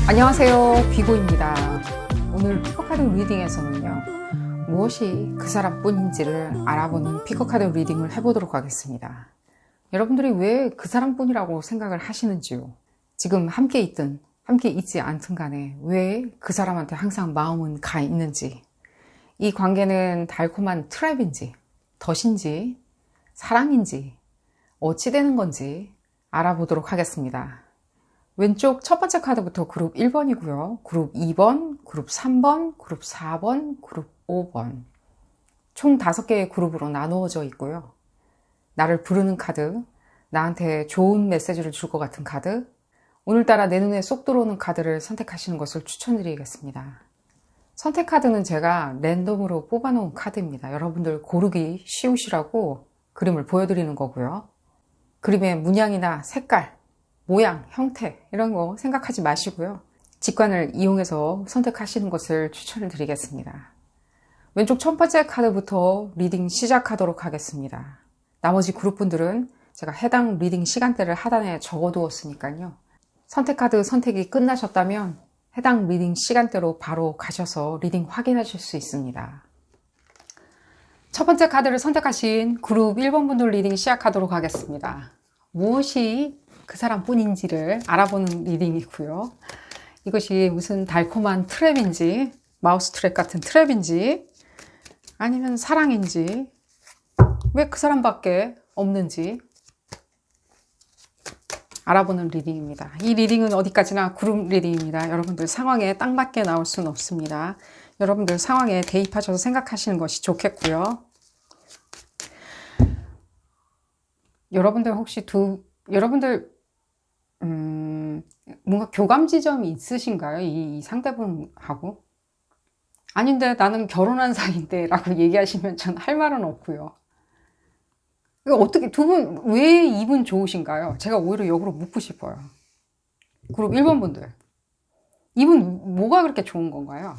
안녕하세요, 비고입니다. 오늘 피커카드 리딩에서는요, 무엇이 그 사람뿐인지를 알아보는 피커카드 리딩을 해보도록 하겠습니다. 여러분들이 왜 그 사람뿐이라고 생각을 하시는지요? 지금 함께 있든 함께 있지 않든 간에 왜 그 사람한테 항상 마음은 가 있는지, 이 관계는 달콤한 트랩인지, 덫인지, 사랑인지, 어찌 되는 건지 알아보도록 하겠습니다. 왼쪽 첫 번째 카드부터 그룹 1번이고요. 그룹 2번, 그룹 3번, 그룹 4번, 그룹 5번. 총 5개의 그룹으로 나누어져 있고요. 나를 부르는 카드, 나한테 좋은 메시지를 줄 것 같은 카드, 오늘따라 내 눈에 쏙 들어오는 카드를 선택하시는 것을 추천드리겠습니다. 선택 카드는 제가 랜덤으로 뽑아놓은 카드입니다. 여러분들 고르기 쉬우시라고 그림을 보여드리는 거고요. 그림의 문양이나 색깔, 모양, 형태 이런 거 생각하지 마시고요. 직관을 이용해서 선택하시는 것을 추천을 드리겠습니다. 왼쪽 첫 번째 카드부터 리딩 시작하도록 하겠습니다. 나머지 그룹분들은 제가 해당 리딩 시간대를 하단에 적어두었으니까요. 선택 카드 선택이 끝나셨다면 해당 리딩 시간대로 바로 가셔서 리딩 확인하실 수 있습니다. 첫 번째 카드를 선택하신 그룹 1번 분들 리딩 시작하도록 하겠습니다. 무엇이 그 사람뿐인지를 알아보는 리딩이고요. 이것이 무슨 달콤한 트랩인지, 마우스 트랩 같은 트랩인지, 아니면 사랑인지, 왜 그 사람밖에 없는지 알아보는 리딩입니다. 이 리딩은 어디까지나 그룹 리딩입니다. 여러분들 상황에 딱 맞게 나올 수는 없습니다. 여러분들 상황에 대입하셔서 생각하시는 것이 좋겠고요. 여러분들 혹시 뭔가 교감 지점이 있으신가요? 이 상대분하고? 아닌데 나는 결혼한 사이인데 라고 얘기하시면 전 할 말은 없고요. 이거 어떻게, 두 분, 왜 이분 좋으신가요? 제가 오히려 역으로 묻고 싶어요. 그룹 1번 분들. 이분 뭐가 그렇게 좋은 건가요?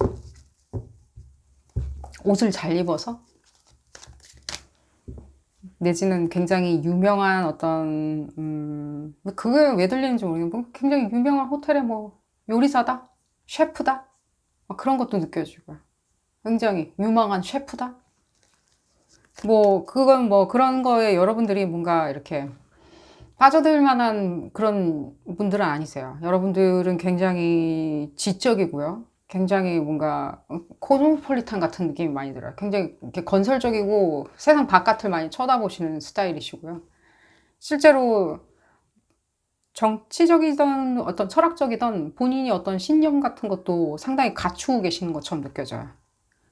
옷을 잘 입어서? 내지는 굉장히 유명한 어떤, 그게 왜 들리는지 모르겠는데, 굉장히 유명한 호텔의 요리사다? 셰프다? 그런 것도 느껴지고요. 굉장히 유망한 셰프다? 그건 그런 거에 여러분들이 뭔가 이렇게 빠져들 만한 그런 분들은 아니세요. 여러분들은 굉장히 지적이고요. 굉장히 뭔가 코스모폴리탄 같은 느낌이 많이 들어요. 굉장히 이렇게 건설적이고 세상 바깥을 많이 쳐다보시는 스타일이시고요. 실제로 정치적이든 어떤 철학적이든 본인이 어떤 신념 같은 것도 상당히 갖추고 계시는 것처럼 느껴져요.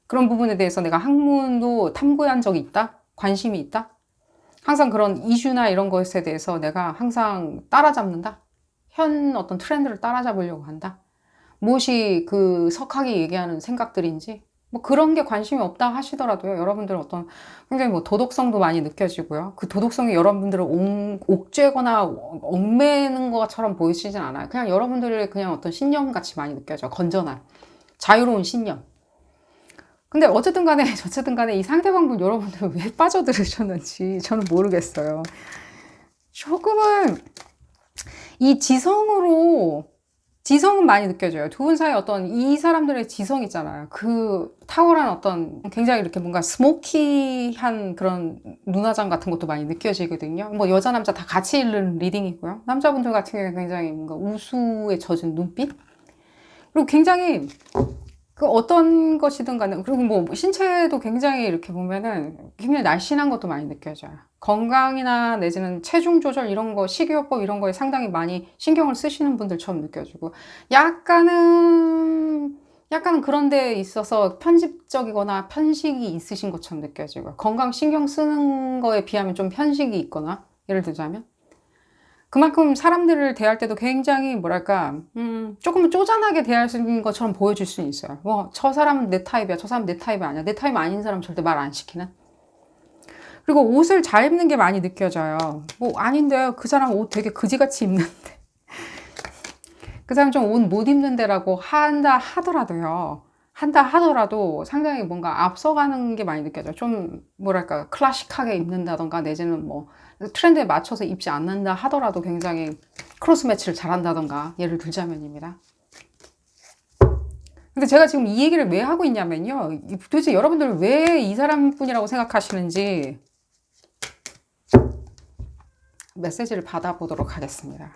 그런 부분에 대해서 내가 학문도 탐구한 적이 있다? 관심이 있다? 항상 그런 이슈나 이런 것에 대해서 내가 항상 따라잡는다? 현 어떤 트렌드를 따라잡으려고 한다? 무엇이 그 석학이 얘기하는 생각들인지 그런 게 관심이 없다 하시더라도요. 여러분들은 어떤 굉장히 도덕성도 많이 느껴지고요. 그 도덕성이 여러분들을 옥죄거나 얽매는 것처럼 보이시진 않아요. 그냥 여러분들의 그냥 어떤 신념 같이 많이 느껴져요. 건전한 자유로운 신념. 근데 어쨌든 간에 이 상대방분 여러분들 왜 빠져들으셨는지 저는 모르겠어요. 조금은 이 지성은 많이 느껴져요. 두 분 사이 어떤 이 사람들의 지성 있잖아요. 그 탁월한 어떤 굉장히 이렇게 뭔가 스모키한 그런 눈화장 같은 것도 많이 느껴지거든요. 여자 남자 다 같이 읽는 리딩이고요. 남자분들 같은 경우에 굉장히 뭔가 우수에 젖은 눈빛? 그리고 굉장히 그 어떤 것이든 간에, 그리고 신체도 굉장히 이렇게 보면은 굉장히 날씬한 것도 많이 느껴져요. 건강이나 내지는 체중 조절 이런 거, 식이요법 이런 거에 상당히 많이 신경을 쓰시는 분들처럼 느껴지고, 약간은 그런 데 있어서 편집적이거나 편식이 있으신 것처럼 느껴지고요. 건강 신경 쓰는 거에 비하면 좀 편식이 있거나, 예를 들자면. 그만큼 사람들을 대할 때도 굉장히 조금 쪼잔하게 대하는 것처럼 보여질 수는 있어요. 저 사람은 내 타입이야. 저 사람은 내 타입이 아니야. 내 타입 아닌 사람 절대 말 안 시키는. 그리고 옷을 잘 입는 게 많이 느껴져요. 아닌데요. 그 사람 옷 되게 그지같이 입는데. 그 사람 좀 옷 못 입는데라고 한다 하더라도요. 한다 하더라도 상당히 뭔가 앞서가는 게 많이 느껴져요. 좀 뭐랄까 클래식하게 입는다던가 내지는 뭐 트렌드에 맞춰서 입지 않는다 하더라도 굉장히 크로스 매치를 잘한다던가 예를 들자면입니다. 근데 제가 지금 이 얘기를 왜 하고 있냐면요. 도대체 여러분들 왜 이 사람뿐이라고 생각하시는지 메시지를 받아보도록 하겠습니다.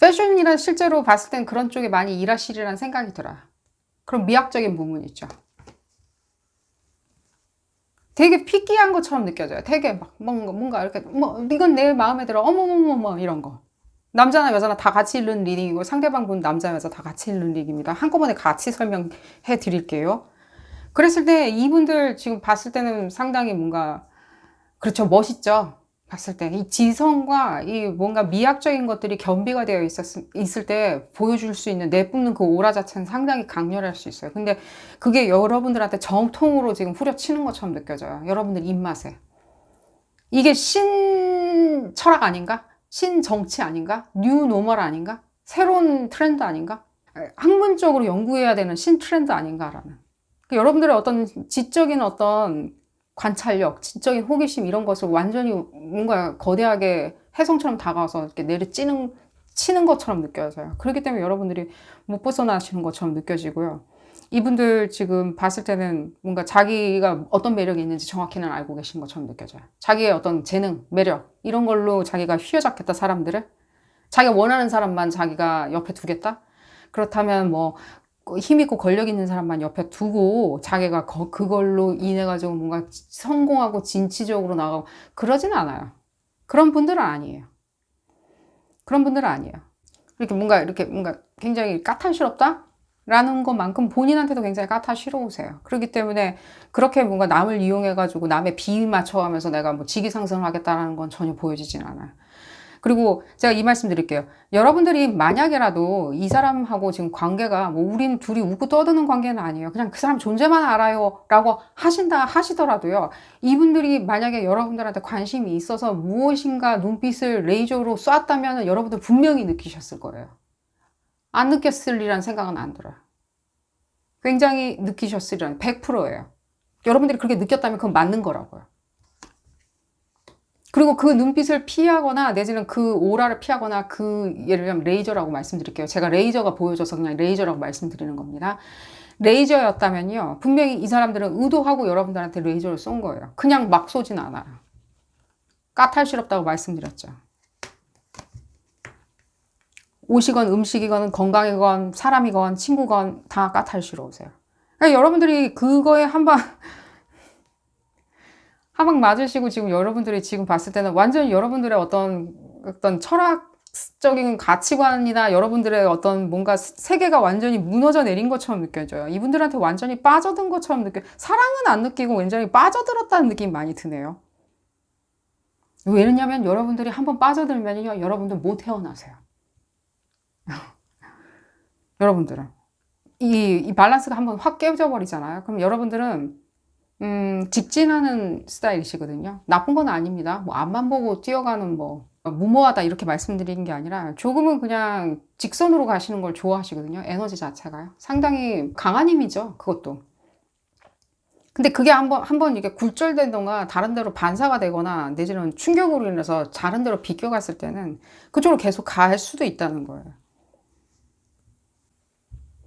패션이란 실제로 봤을 땐 그런 쪽에 많이 일하시리라는 생각이 들어요. 그럼 미학적인 부분이 있죠. 되게 피기한 것처럼 느껴져요. 되게 막 뭔가 이렇게 뭐 이건 내 마음에 들어 어머머머머 이런 거. 남자나 여자나 다 같이 읽는 리딩이고 상대방 분 남자 여자 다 같이 읽는 리딩입니다. 한꺼번에 같이 설명해 드릴게요. 그랬을 때 이분들 지금 봤을 때는 상당히 뭔가 그렇죠. 멋있죠. 봤을 때 이 지성과 이 뭔가 미학적인 것들이 겸비가 되어 있을 때 보여줄 수 있는 내뿜는 그 오라 자체는 상당히 강렬할 수 있어요. 근데 그게 여러분들한테 정통으로 지금 후려치는 것처럼 느껴져요. 여러분들 입맛에. 이게 신 철학 아닌가? 신 정치 아닌가? 뉴 노멀 아닌가? 새로운 트렌드 아닌가? 학문적으로 연구해야 되는 신 트렌드 아닌가라는. 여러분들의 어떤 지적인 어떤 관찰력, 지적인 호기심 이런 것을 완전히 뭔가 거대하게 혜성처럼 다가와서 이렇게 치는 것처럼 느껴져요. 그렇기 때문에 여러분들이 못 벗어나시는 것처럼 느껴지고요. 이분들 지금 봤을 때는 뭔가 자기가 어떤 매력이 있는지 정확히는 알고 계신 것처럼 느껴져요. 자기의 어떤 재능, 매력 이런 걸로 자기가 휘어잡겠다 사람들을 자기가 원하는 사람만 자기가 옆에 두겠다? 그렇다면 뭐 힘있고 권력 있는 사람만 옆에 두고 자기가 그걸로 인해 가지고 뭔가 성공하고 진취적으로 나가고 그러진 않아요. 그런 분들은 아니에요. 그런 분들은 아니에요. 이렇게 뭔가 굉장히 까탈스럽다? 라는 것만큼 본인한테도 굉장히 까탈스러우세요. 그렇기 때문에 그렇게 뭔가 남을 이용해가지고 남의 비위 맞춰가면서 내가 뭐 직위상승을 하겠다는 건 전혀 보여지진 않아요. 그리고 제가 이 말씀 드릴게요. 여러분들이 만약에라도 이 사람하고 지금 관계가 뭐 우린 둘이 웃고 떠드는 관계는 아니에요. 그냥 그 사람 존재만 알아요 라고 하시더라도요. 이분들이 만약에 여러분들한테 관심이 있어서 무엇인가 눈빛을 레이저로 쐈다면 여러분들 분명히 느끼셨을 거예요. 안 느꼈으리란 생각은 안 들어요. 굉장히 느끼셨으리란 100%예요. 여러분들이 그렇게 느꼈다면 그건 맞는 거라고요. 그리고 그 눈빛을 피하거나 내지는 그 오라를 피하거나 예를 들면 레이저라고 말씀드릴게요. 제가 레이저가 보여져서 그냥 레이저라고 말씀드리는 겁니다. 레이저였다면요. 분명히 이 사람들은 의도하고 여러분들한테 레이저를 쏜 거예요. 그냥 막 쏘진 않아요. 까탈스럽다고 말씀드렸죠. 옷이건 음식이건 건강이건 사람이건 친구건 다 까탈스러우세요. 그러니까 여러분들이 그거에 한 방 맞으시고 지금 여러분들이 지금 봤을 때는 완전히 여러분들의 어떤 철학적인 가치관이나 여러분들의 어떤 뭔가 세계가 완전히 무너져 내린 것처럼 느껴져요. 이분들한테 완전히 빠져든 것처럼 사랑은 안 느끼고 완전히 빠져들었다는 느낌이 많이 드네요. 왜냐면 여러분들이 한번 빠져들면요. 여러분들 못 헤어나세요. 여러분들은. 이 밸런스가 한번 확 깨져 버리잖아요. 그럼 여러분들은 직진하는 스타일이시거든요. 나쁜 건 아닙니다. 뭐 앞만 보고 뛰어가는 뭐 무모하다 이렇게 말씀드리는 게 아니라 조금은 그냥 직선으로 가시는 걸 좋아하시거든요. 에너지 자체가요. 상당히 강한 힘이죠. 그것도. 근데 그게 한번 이게 굴절되거나 다른 데로 반사가 되거나 내지는 충격으로 인해서 다른 데로 비껴갔을 때는 그쪽으로 계속 갈 수도 있다는 거예요.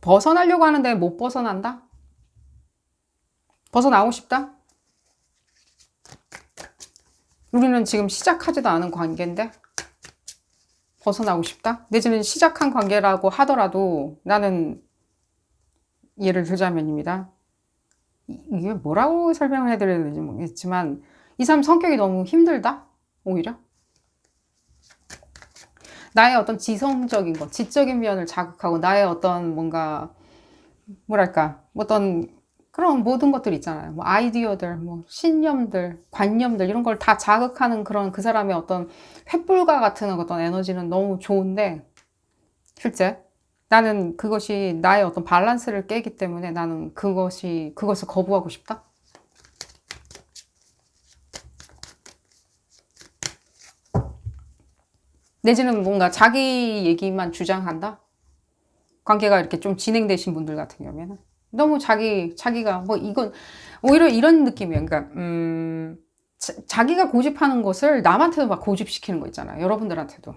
벗어나려고 하는데 못 벗어난다? 벗어나고 싶다? 우리는 지금 시작하지도 않은 관계인데 벗어나고 싶다? 내지는 시작한 관계라고 하더라도 나는 예를 들자면입니다. 이게 뭐라고 설명을 해드려야 되는지 모르겠지만 이 사람 성격이 너무 힘들다? 오히려? 나의 어떤 지성적인 것, 지적인 면을 자극하고 나의 어떤 뭔가 뭐랄까 어떤 그런 모든 것들 있잖아요. 뭐 아이디어들, 뭐 신념들, 관념들 이런 걸 다 자극하는 그런 그 사람의 어떤 횃불과 같은 어떤 에너지는 너무 좋은데 실제 나는 그것이 나의 어떤 밸런스를 깨기 때문에 나는 그것을 거부하고 싶다? 내지는 뭔가 자기 얘기만 주장한다? 관계가 이렇게 좀 진행되신 분들 같은 경우에는 너무 자기가 뭐 이건 오히려 이런 느낌이에요. 그러니까 자기가 고집하는 것을 남한테도 막 고집시키는 거 있잖아요. 여러분들한테도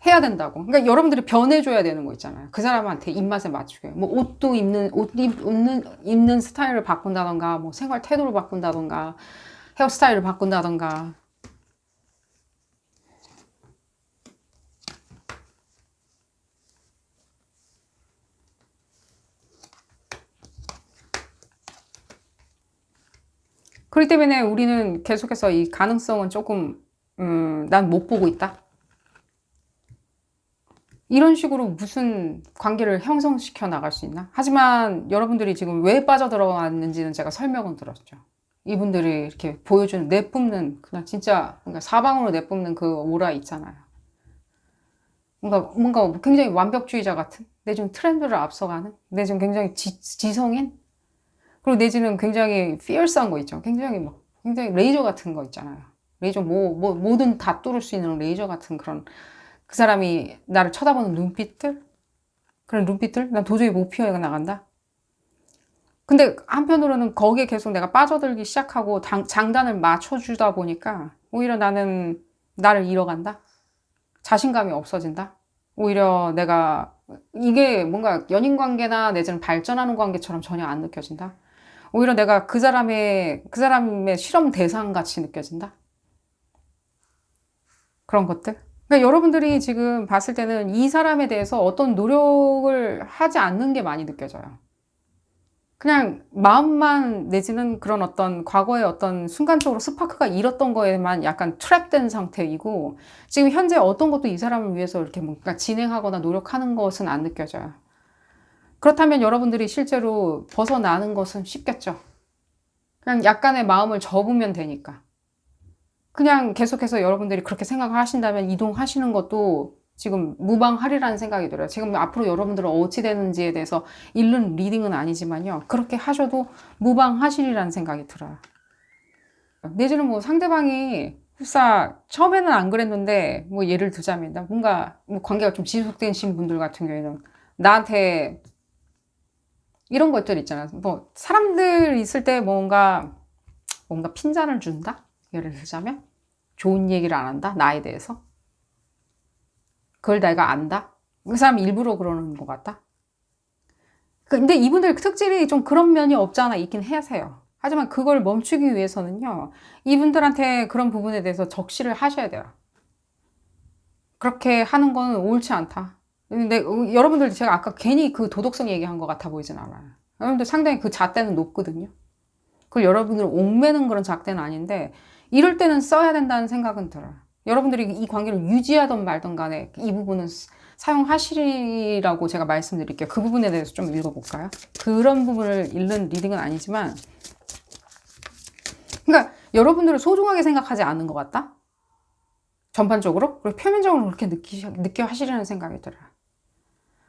해야 된다고. 그러니까 여러분들이 변해줘야 되는 거 있잖아요. 그 사람한테 입맛에 맞추게. 뭐 옷도 입는 스타일을 바꾼다던가, 뭐 생활 태도를 바꾼다던가, 헤어스타일을 바꾼다던가. 그렇기 때문에 우리는 계속해서 이 가능성은 조금, 난 못 보고 있다. 이런 식으로 무슨 관계를 형성시켜 나갈 수 있나? 하지만 여러분들이 지금 왜 빠져들어왔는지는 제가 설명은 들었죠. 이분들이 이렇게 보여주는 내뿜는, 그냥 진짜, 그러니까 사방으로 내뿜는 그 오라 있잖아요. 뭔가 굉장히 완벽주의자 같은? 내지는 트렌드를 앞서가는? 내지는 굉장히 지성인? 그리고 내지는 굉장히 fierce한 거 있죠. 굉장히 레이저 같은 거 있잖아요. 레이저, 뭐든 다 뚫을 수 있는 레이저 같은 그런, 그 사람이 나를 쳐다보는 눈빛들? 그런 눈빛들? 난 도저히 못 피해 나간다? 근데 한편으로는 거기에 계속 내가 빠져들기 시작하고 장단을 맞춰주다 보니까 오히려 나는 나를 잃어간다? 자신감이 없어진다? 오히려 내가 이게 뭔가 연인 관계나 내지는 발전하는 관계처럼 전혀 안 느껴진다? 오히려 내가 그 사람의 실험 대상 같이 느껴진다? 그런 것들? 그러니까 여러분들이 지금 봤을 때는 이 사람에 대해서 어떤 노력을 하지 않는 게 많이 느껴져요. 그냥 마음만 내지는 그런 어떤 과거의 어떤 순간적으로 스파크가 일었던 거에만 약간 트랩된 상태이고 지금 현재 어떤 것도 이 사람을 위해서 이렇게 뭔가 진행하거나 노력하는 것은 안 느껴져요. 그렇다면 여러분들이 실제로 벗어나는 것은 쉽겠죠. 그냥 약간의 마음을 접으면 되니까. 그냥 계속해서 여러분들이 그렇게 생각을 하신다면 이동하시는 것도 지금 무방하리라는 생각이 들어요. 지금 앞으로 여러분들은 어찌 되는지에 대해서 읽는 리딩은 아니지만요. 그렇게 하셔도 무방하시리라는 생각이 들어요. 내지는 뭐 상대방이 흡사 처음에는 안 그랬는데 뭐 예를 들자면 뭔가 뭐 관계가 좀 지속되신 분들 같은 경우에는 나한테 이런 것들 있잖아요. 뭐 사람들 있을 때 뭔가 핀잔을 준다? 예를 들자면 좋은 얘기를 안 한다? 나에 대해서? 그걸 내가 안다? 그 사람이 일부러 그러는 것 같다? 근데 이분들 특질이 좀 그런 면이 없지 않아 있긴 하세요. 하지만 그걸 멈추기 위해서는요, 이분들한테 그런 부분에 대해서 적시를 하셔야 돼요. 그렇게 하는 건 옳지 않다. 근데 여러분들 제가 아까 괜히 그 도덕성 얘기한 것 같아 보이진 않아요. 여러분들 상당히 그 잣대는 높거든요. 그걸 여러분들 옥매는 그런 잣대는 아닌데, 이럴 때는 써야 된다는 생각은 들어요. 여러분들이 이 관계를 유지하던 말던 간에 이 부분은 사용하시라고 제가 말씀드릴게요. 그 부분에 대해서 좀 읽어볼까요? 그런 부분을 읽는 리딩은 아니지만, 그러니까 여러분들을 소중하게 생각하지 않는 것 같다? 전반적으로? 그리고 표면적으로 그렇게 느껴 하시려는 생각이 들어요.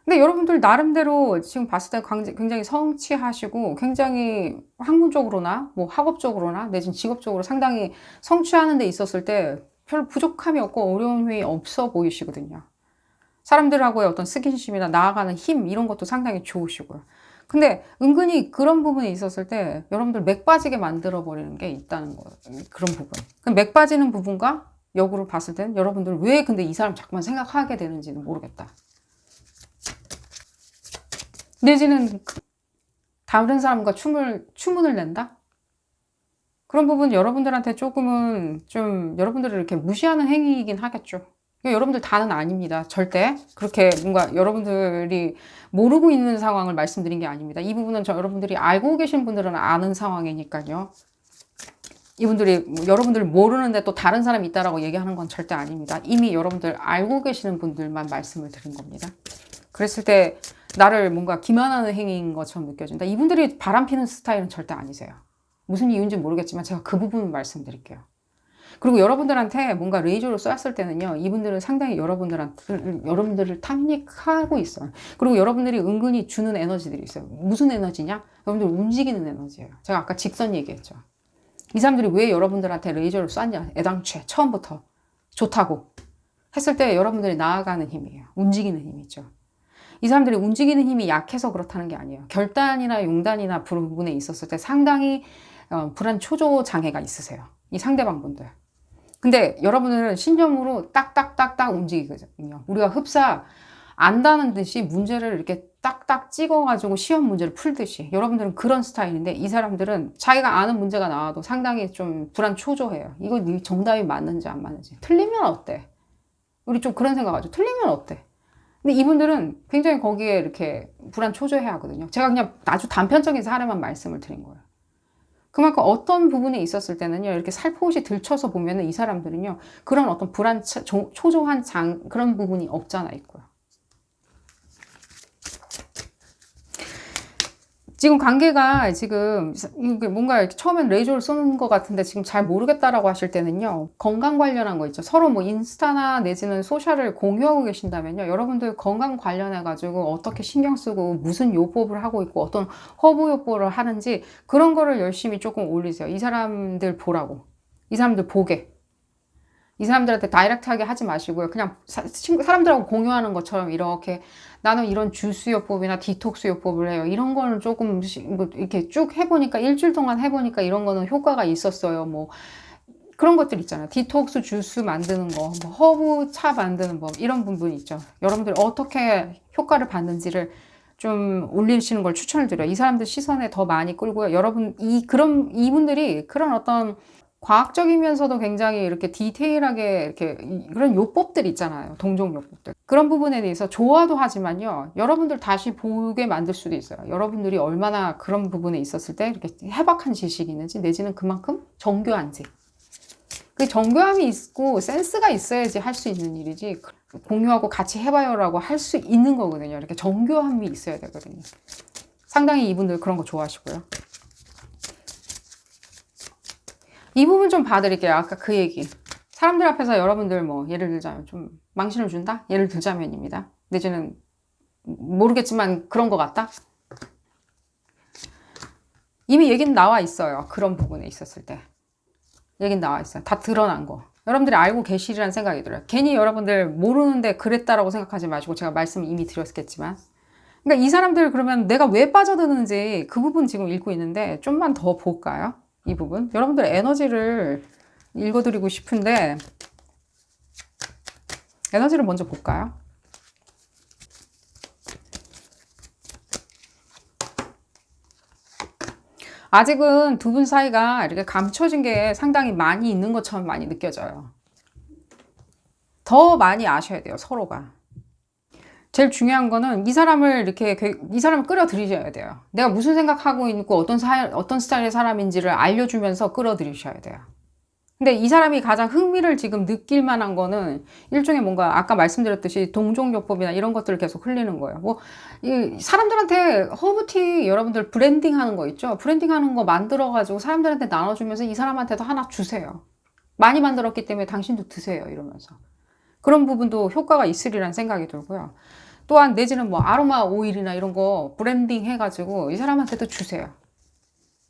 근데 여러분들 나름대로 지금 봤을 때 굉장히 성취하시고 굉장히 학문적으로나 뭐 학업적으로나 내지는 직업적으로 상당히 성취하는 데 있었을 때 별 부족함이 없고 어려움이 없어 보이시거든요. 사람들하고의 어떤 스킨십이나 나아가는 힘 이런 것도 상당히 좋으시고요. 근데 은근히 그런 부분이 있었을 때 여러분들 맥 빠지게 만들어 버리는 게 있다는 거예요. 그런 부분. 맥 빠지는 부분과 역으로 봤을 때는 여러분들 왜 근데 이 사람 자꾸만 생각하게 되는지는 모르겠다. 내지는 다른 사람과 추문을 낸다? 그런 부분 여러분들한테 조금은 좀 여러분들을 이렇게 무시하는 행위이긴 하겠죠. 여러분들 다는 아닙니다. 절대. 그렇게 뭔가 여러분들이 모르고 있는 상황을 말씀드린 게 아닙니다. 이 부분은 여러분들이 알고 계신 분들은 아는 상황이니까요. 이분들이 여러분들 모르는데 또 다른 사람이 있다라고 얘기하는 건 절대 아닙니다. 이미 여러분들 알고 계시는 분들만 말씀을 드린 겁니다. 그랬을 때 나를 뭔가 기만하는 행위인 것처럼 느껴진다. 이분들이 바람피는 스타일은 절대 아니세요. 무슨 이유인지 모르겠지만 제가 그 부분을 말씀드릴게요. 그리고 여러분들한테 뭔가 레이저를 쏘았을 때는요, 이분들은 상당히 여러분들을 탐닉하고 있어요. 그리고 여러분들이 은근히 주는 에너지들이 있어요. 무슨 에너지냐? 여러분들 움직이는 에너지예요. 제가 아까 직선 얘기했죠. 이 사람들이 왜 여러분들한테 레이저를 쐈냐? 애당초에 처음부터 좋다고. 했을 때 여러분들이 나아가는 힘이에요. 움직이는 힘이죠. 이 사람들이 움직이는 힘이 약해서 그렇다는 게 아니에요. 결단이나 용단이나 부분에 있었을 때 상당히 불안 초조 장애가 있으세요. 이 상대방 분들. 근데 여러분들은 신념으로 딱딱딱딱 움직이거든요. 우리가 흡사 안다는 듯이 문제를 이렇게 딱딱 찍어가지고 시험 문제를 풀듯이 여러분들은 그런 스타일인데 이 사람들은 자기가 아는 문제가 나와도 상당히 좀 불안 초조해요. 이거 정답이 맞는지 안 맞는지. 틀리면 어때? 우리 좀 그런 생각하죠. 틀리면 어때? 근데 이분들은 굉장히 거기에 이렇게 불안 초조해 하거든요. 제가 그냥 아주 단편적인 사례만 말씀을 드린 거예요. 그만큼 어떤 부분에 있었을 때는요, 이렇게 살포시 들춰서 보면은 이 사람들은요, 그런 어떤 불안, 초조한 그런 부분이 없잖아 있고요. 지금 관계가 지금 뭔가 처음엔 레이저를 쏘는 것 같은데 지금 잘 모르겠다라고 하실 때는요, 건강 관련한 거 있죠. 서로 뭐 인스타나 내지는 소셜을 공유하고 계신다면요, 여러분들 건강 관련해가지고 어떻게 신경 쓰고 무슨 요법을 하고 있고 어떤 허브 요법을 하는지 그런 거를 열심히 조금 올리세요. 이 사람들 보라고. 이 사람들 보게. 이 사람들한테 다이렉트하게 하지 마시고요. 그냥 사람들하고 공유하는 것처럼 이렇게 나는 이런 주스 요법이나 디톡스 요법을 해요. 이런 거는 조금 뭐 이렇게 쭉 해보니까 일주일 동안 해보니까 이런 거는 효과가 있었어요. 뭐 그런 것들 있잖아요. 디톡스 주스 만드는 거, 뭐 허브 차 만드는 법 이런 부분 있죠. 여러분들이 어떻게 효과를 받는지를 좀 올리시는 걸 추천을 드려요. 이 사람들 시선에 더 많이 끌고요. 여러분 이분들이 그런 어떤 과학적이면서도 굉장히 이렇게 디테일하게 이렇게 그런 요법들 있잖아요. 동종 요법들. 그런 부분에 대해서 좋아도 하지만요. 여러분들 다시 보게 만들 수도 있어요. 여러분들이 얼마나 그런 부분에 있었을 때 이렇게 해박한 지식이 있는지 내지는 그만큼 정교한지. 그 정교함이 있고 센스가 있어야지 할 수 있는 일이지 공유하고 같이 해봐요라고 할 수 있는 거거든요. 이렇게 정교함이 있어야 되거든요. 상당히 이분들 그런 거 좋아하시고요. 이 부분 좀 봐드릴게요. 아까 그 얘기. 사람들 앞에서 여러분들 뭐 예를 들자면 좀 망신을 준다? 예를 들자면입니다. 내지는 모르겠지만 그런 것 같다? 이미 얘기는 나와 있어요. 그런 부분에 있었을 때. 얘기는 나와 있어요. 다 드러난 거. 여러분들이 알고 계시리라는 생각이 들어요. 괜히 여러분들 모르는데 그랬다라고 생각하지 마시고 제가 말씀 이미 드렸겠지만 그러니까 이 사람들 그러면 내가 왜 빠져드는지 그 부분 지금 읽고 있는데 좀만 더 볼까요? 이 부분. 여러분들의 에너지를 읽어드리고 싶은데 에너지를 먼저 볼까요? 아직은 두 분 사이가 이렇게 감춰진 게 상당히 많이 있는 것처럼 많이 느껴져요. 더 많이 아셔야 돼요, 서로가. 제일 중요한 거는 이 사람을 끌어들이셔야 돼요. 내가 무슨 생각하고 있고 어떤 스타일의 사람인지를 알려주면서 끌어들이셔야 돼요. 근데 이 사람이 가장 흥미를 지금 느낄 만한 거는 일종의 뭔가 아까 말씀드렸듯이 동종요법이나 이런 것들을 계속 흘리는 거예요. 뭐, 이 사람들한테 허브티 여러분들 브랜딩 하는 거 있죠? 브랜딩 하는 거 만들어가지고 사람들한테 나눠주면서 이 사람한테도 하나 주세요. 많이 만들었기 때문에 당신도 드세요. 이러면서. 그런 부분도 효과가 있으리란 생각이 들고요. 또한 내지는 뭐 아로마 오일이나 이런 거 브랜딩 해가지고 이 사람한테도 주세요.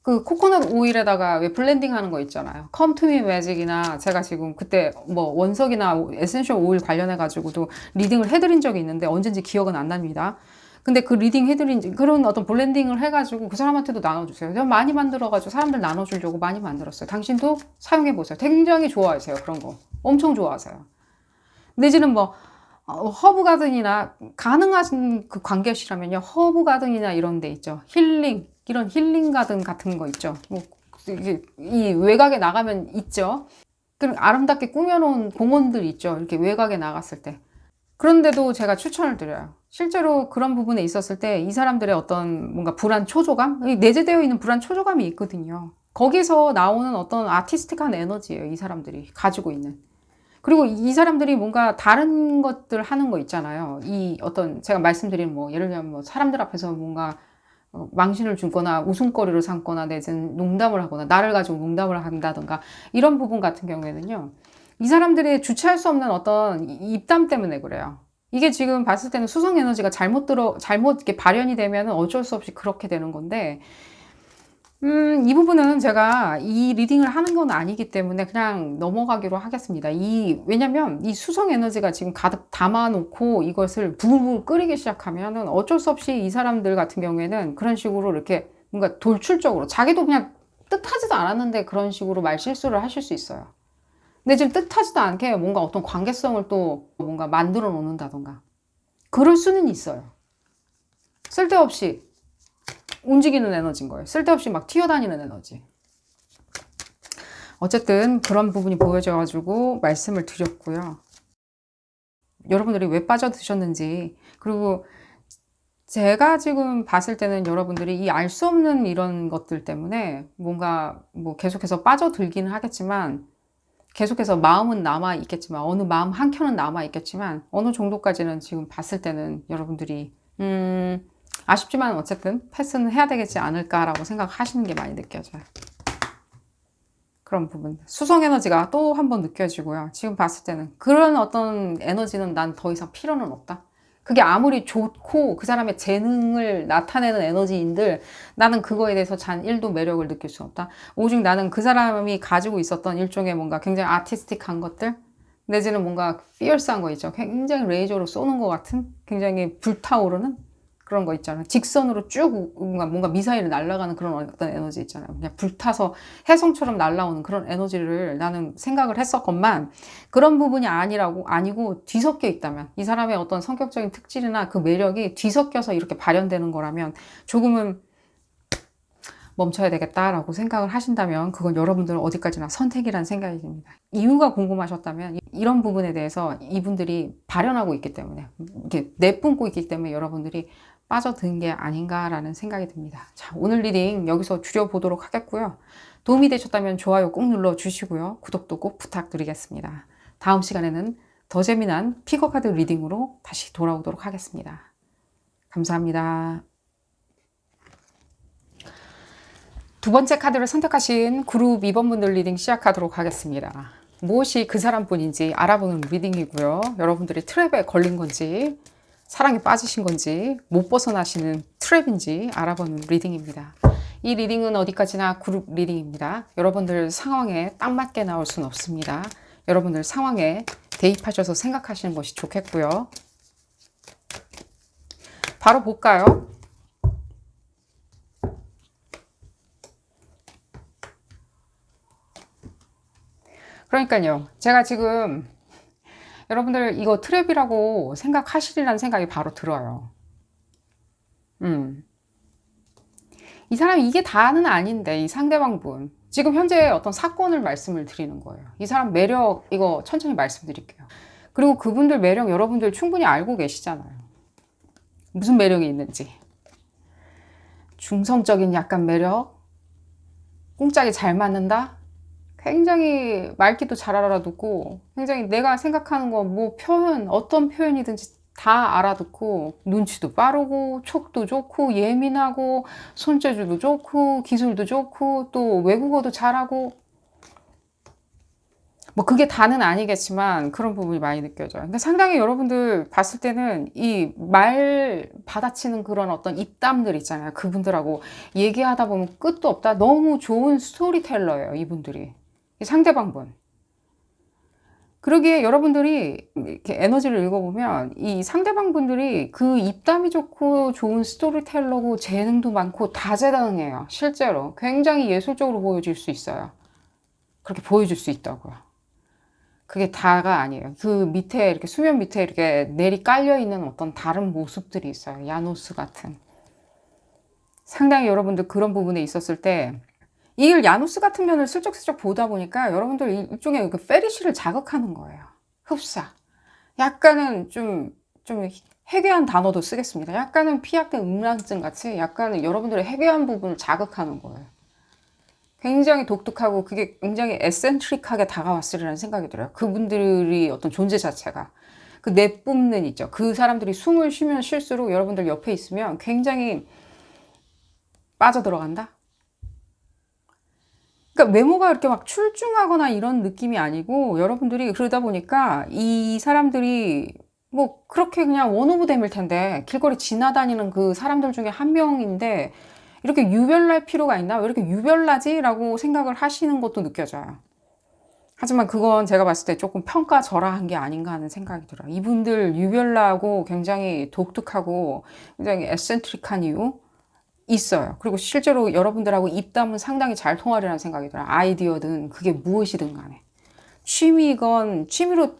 그 코코넛 오일에다가 왜 블렌딩 하는 거 있잖아요. Come to me magic이나 제가 지금 그때 뭐 원석이나 에센셜 오일 관련해 가지고도 리딩을 해드린 적이 있는데 언젠지 기억은 안 납니다. 근데 그 리딩 해드린 그런 어떤 블렌딩을 해가지고 그 사람한테도 나눠주세요. 제가 많이 만들어가지고 사람들 나눠주려고 많이 만들었어요. 당신도 사용해보세요. 굉장히 좋아하세요. 그런 거 엄청 좋아하세요. 내지는 뭐 허브 가든이나 가능하신 그 관계시라면요. 허브 가든이나 이런 데 있죠. 이런 힐링 가든 같은 거 있죠. 뭐 이게 이 외곽에 나가면 있죠. 그리고 아름답게 꾸며놓은 공원들 있죠. 이렇게 외곽에 나갔을 때. 그런데도 제가 추천을 드려요. 실제로 그런 부분에 있었을 때 이 사람들의 어떤 뭔가 불안 초조감? 내재되어 있는 불안 초조감이 있거든요. 거기서 나오는 어떤 아티스틱한 에너지예요. 이 사람들이 가지고 있는. 그리고 이 사람들이 뭔가 다른 것들 하는 거 있잖아요. 이 어떤 제가 말씀드린 뭐 예를 들면 뭐 사람들 앞에서 뭔가 망신을 주거나 웃음거리를 삼거나 내지는 농담을 하거나 나를 가지고 농담을 한다든가 이런 부분 같은 경우에는요. 이 사람들이 주체할 수 없는 어떤 입담 때문에 그래요. 이게 지금 봤을 때는 수성 에너지가 잘못 이렇게 발현이 되면 어쩔 수 없이 그렇게 되는 건데 이 부분은 제가 이 리딩을 하는 건 아니기 때문에 그냥 넘어가기로 하겠습니다. 왜냐면 이 수성 에너지가 지금 가득 담아놓고 이것을 부글부글 끓이기 시작하면은 어쩔 수 없이 이 사람들 같은 경우에는 그런 식으로 이렇게 뭔가 돌출적으로 자기도 그냥 뜻하지도 않았는데 그런 식으로 말 실수를 하실 수 있어요. 근데 지금 뜻하지도 않게 뭔가 어떤 관계성을 또 뭔가 만들어 놓는다던가 그럴 수는 있어요. 쓸데없이 움직이는 에너지인 거예요. 쓸데없이 막 튀어다니는 에너지. 어쨌든 그런 부분이 보여져가지고 말씀을 드렸고요. 여러분들이 왜 빠져드셨는지, 그리고 제가 지금 봤을 때는 여러분들이 이 알 수 없는 이런 것들 때문에 뭔가 뭐 계속해서 빠져들기는 하겠지만, 계속해서 마음은 남아 있겠지만, 어느 마음 한켠은 남아 있겠지만, 어느 정도까지는 지금 봤을 때는 여러분들이 아쉽지만 어쨌든 패스는 해야 되겠지 않을까라고 생각하시는 게 많이 느껴져요. 그런 부분. 수성 에너지가 또 한 번 느껴지고요. 지금 봤을 때는 그런 어떤 에너지는 난 더 이상 필요는 없다. 그게 아무리 좋고 그 사람의 재능을 나타내는 에너지인들 나는 그거에 대해서 잔 1도 매력을 느낄 수 없다. 오직 나는 그 사람이 가지고 있었던 일종의 뭔가 굉장히 아티스틱한 것들 내지는 뭔가 피어스한 거 있죠. 굉장히 레이저로 쏘는 것 같은 굉장히 불타오르는 그런 거 있잖아요. 직선으로 쭉 뭔가 미사일이 날아가는 그런 어떤 에너지 있잖아요. 그냥 불타서 해성처럼 날아오는 그런 에너지를 나는 생각을 했었건만 그런 부분이 아니고 뒤섞여 있다면 이 사람의 어떤 성격적인 특질이나 그 매력이 뒤섞여서 이렇게 발현되는 거라면 조금은 멈춰야 되겠다라고 생각을 하신다면 그건 여러분들은 어디까지나 선택이란 생각이 듭니다. 이유가 궁금하셨다면 이런 부분에 대해서 이분들이 발현하고 있기 때문에 이렇게 내뿜고 있기 때문에 여러분들이 빠져든 게 아닌가라는 생각이 듭니다. 자, 오늘 리딩 여기서 줄여보도록 하겠고요. 도움이 되셨다면 좋아요 꼭 눌러주시고요. 구독도 꼭 부탁드리겠습니다. 다음 시간에는 더 재미난 피거카드 리딩으로 다시 돌아오도록 하겠습니다. 감사합니다. 두 번째 카드를 선택하신 그룹 2번분들 리딩 시작하도록 하겠습니다. 무엇이 그 사람뿐인지 알아보는 리딩이고요. 여러분들이 트랩에 걸린 건지 사랑에 빠지신 건지 못 벗어나시는 트랩인지 알아보는 리딩입니다. 이 리딩은 어디까지나 그룹 리딩입니다. 여러분들 상황에 딱 맞게 나올 수는 없습니다. 여러분들 상황에 대입하셔서 생각하시는 것이 좋겠고요. 바로 볼까요? 그러니까요. 제가 지금 여러분들 이거 트랩이라고 생각하시리라는 생각이 바로 들어요. 이 사람이 이게 다는 아닌데 이 상대방분 지금 현재 어떤 사건을 말씀을 드리는 거예요. 이 사람 매력 이거 천천히 말씀드릴게요. 그리고 그분들 매력 여러분들 충분히 알고 계시잖아요. 무슨 매력이 있는지. 중성적인 약간 매력, 꿍짝이 잘 맞는다, 굉장히 말귀도 잘 알아듣고 굉장히 내가 생각하는 거 뭐 표현 어떤 표현이든지 다 알아듣고 눈치도 빠르고 촉도 좋고 예민하고 손재주도 좋고 기술도 좋고 또 외국어도 잘하고 뭐 그게 다는 아니겠지만 그런 부분이 많이 느껴져요. 근데 상당히 여러분들 봤을 때는 이 말 받아치는 그런 어떤 입담들 있잖아요. 그분들하고 얘기하다 보면 끝도 없다. 너무 좋은 스토리텔러예요, 이분들이. 이 상대방분. 그러기에 여러분들이 이렇게 에너지를 읽어보면 이 상대방분들이 그 입담이 좋고 좋은 스토리텔러고 재능도 많고 다재다능해요. 실제로 굉장히 예술적으로 보여질 수 있어요. 그렇게 보여줄 수 있다고요. 그게 다가 아니에요. 그 밑에 이렇게 수면 밑에 이렇게 내리 깔려 있는 어떤 다른 모습들이 있어요. 야노스 같은. 상당히 여러분들 그런 부분에 있었을 때 이걸 야누스 같은 면을 슬쩍슬쩍 보다 보니까 여러분들 일종의 그 페리시를 자극하는 거예요. 흡사. 약간은 좀 해괴한 단어도 쓰겠습니다. 약간은 피약된 음란증 같이 약간은 여러분들의 해괴한 부분을 자극하는 거예요. 굉장히 독특하고 그게 굉장히 에센트릭하게 다가왔으리라는 생각이 들어요. 그분들이 어떤 존재 자체가. 그 내뿜는 있죠. 그 사람들이 숨을 쉬면 쉴수록 여러분들 옆에 있으면 굉장히 빠져들어간다? 그러니까 외모가 이렇게 막 출중하거나 이런 느낌이 아니고 여러분들이 그러다 보니까 이 사람들이 뭐 그렇게 그냥 원 오브 댐일 텐데 길거리 지나다니는 그 사람들 중에 한 명인데 이렇게 유별날 필요가 있나? 왜 이렇게 유별나지? 라고 생각을 하시는 것도 느껴져요. 하지만 그건 제가 봤을 때 조금 평가절하한 게 아닌가 하는 생각이 들어요. 이분들 유별나고 굉장히 독특하고 굉장히 에센트릭한 이유 있어요. 그리고 실제로 여러분들하고 입담은 상당히 잘 통하리라는 생각이 들어요. 아이디어든 그게 무엇이든 간에. 취미건 취미로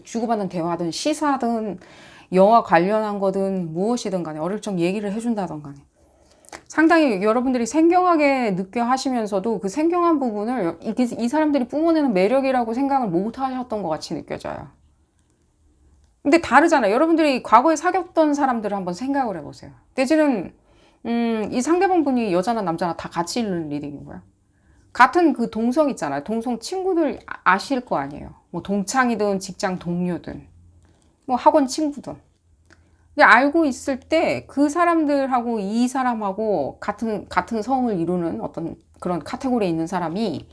주고받는 대화든 시사든 영화 관련한 거든 무엇이든 간에 어릴 적 얘기를 해준다던 간에 상당히 여러분들이 생경하게 느껴 하시면서도 그 생경한 부분을 이 사람들이 뿜어내는 매력이라고 생각을 못 하셨던 것 같이 느껴져요. 근데 다르잖아요. 여러분들이 과거에 사귀었던 사람들을 한번 생각을 해보세요. 내지는 이 상대방 분이 여자나 남자나 다 같이 있는 리딩인 거야. 같은 그 동성 있잖아요. 동성 친구들 아실 거 아니에요. 뭐 동창이든 직장 동료든 뭐 학원 친구든. 근데 알고 있을 때 그 사람들하고 이 사람하고 같은 성을 이루는 어떤 그런 카테고리에 있는 사람이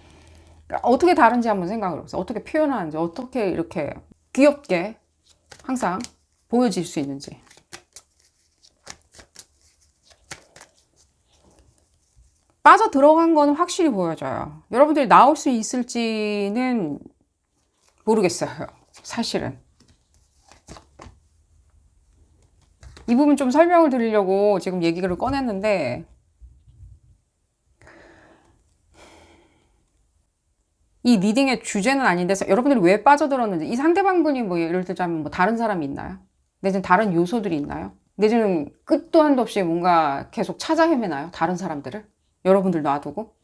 어떻게 다른지 한번 생각을 해보세요. 어떻게 표현하는지, 어떻게 이렇게 귀엽게 항상 보여질 수 있는지. 빠져 들어간 거는 확실히 보여져요. 여러분들이 나올 수 있을지는 모르겠어요. 사실은. 이 부분 좀 설명을 드리려고 지금 얘기를 꺼냈는데, 이 리딩의 주제는 아닌데 여러분들이 왜 빠져들었는지, 이 상대방 분이 뭐 예를 들자면 뭐 다른 사람이 있나요? 내지는 다른 요소들이 있나요? 내지는 끝도 한도 없이 뭔가 계속 찾아 헤매나요? 다른 사람들을? 여러분들 놔두고?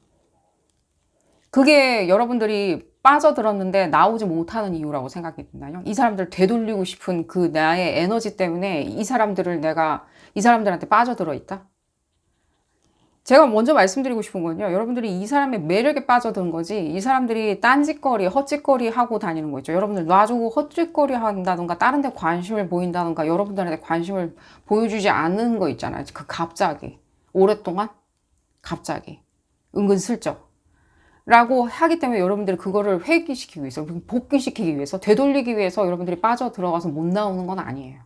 그게 여러분들이 빠져들었는데 나오지 못하는 이유라고 생각이 드나요? 이 사람들 되돌리고 싶은 그 나의 에너지 때문에 이 사람들한테 빠져들어 있다? 제가 먼저 말씀드리고 싶은 건요. 여러분들이 이 사람의 매력에 빠져든 거지, 이 사람들이 딴짓거리, 헛짓거리 하고 다니는 거 있죠. 여러분들 놔주고 헛짓거리 한다던가 다른 데 관심을 보인다던가 여러분들한테 관심을 보여주지 않는 거 있잖아요. 그 갑자기, 오랫동안, 갑자기, 은근슬쩍. 라고 하기 때문에 여러분들이 그거를 회귀시키기 위해서, 복귀시키기 위해서, 되돌리기 위해서 여러분들이 빠져들어가서 못 나오는 건 아니에요.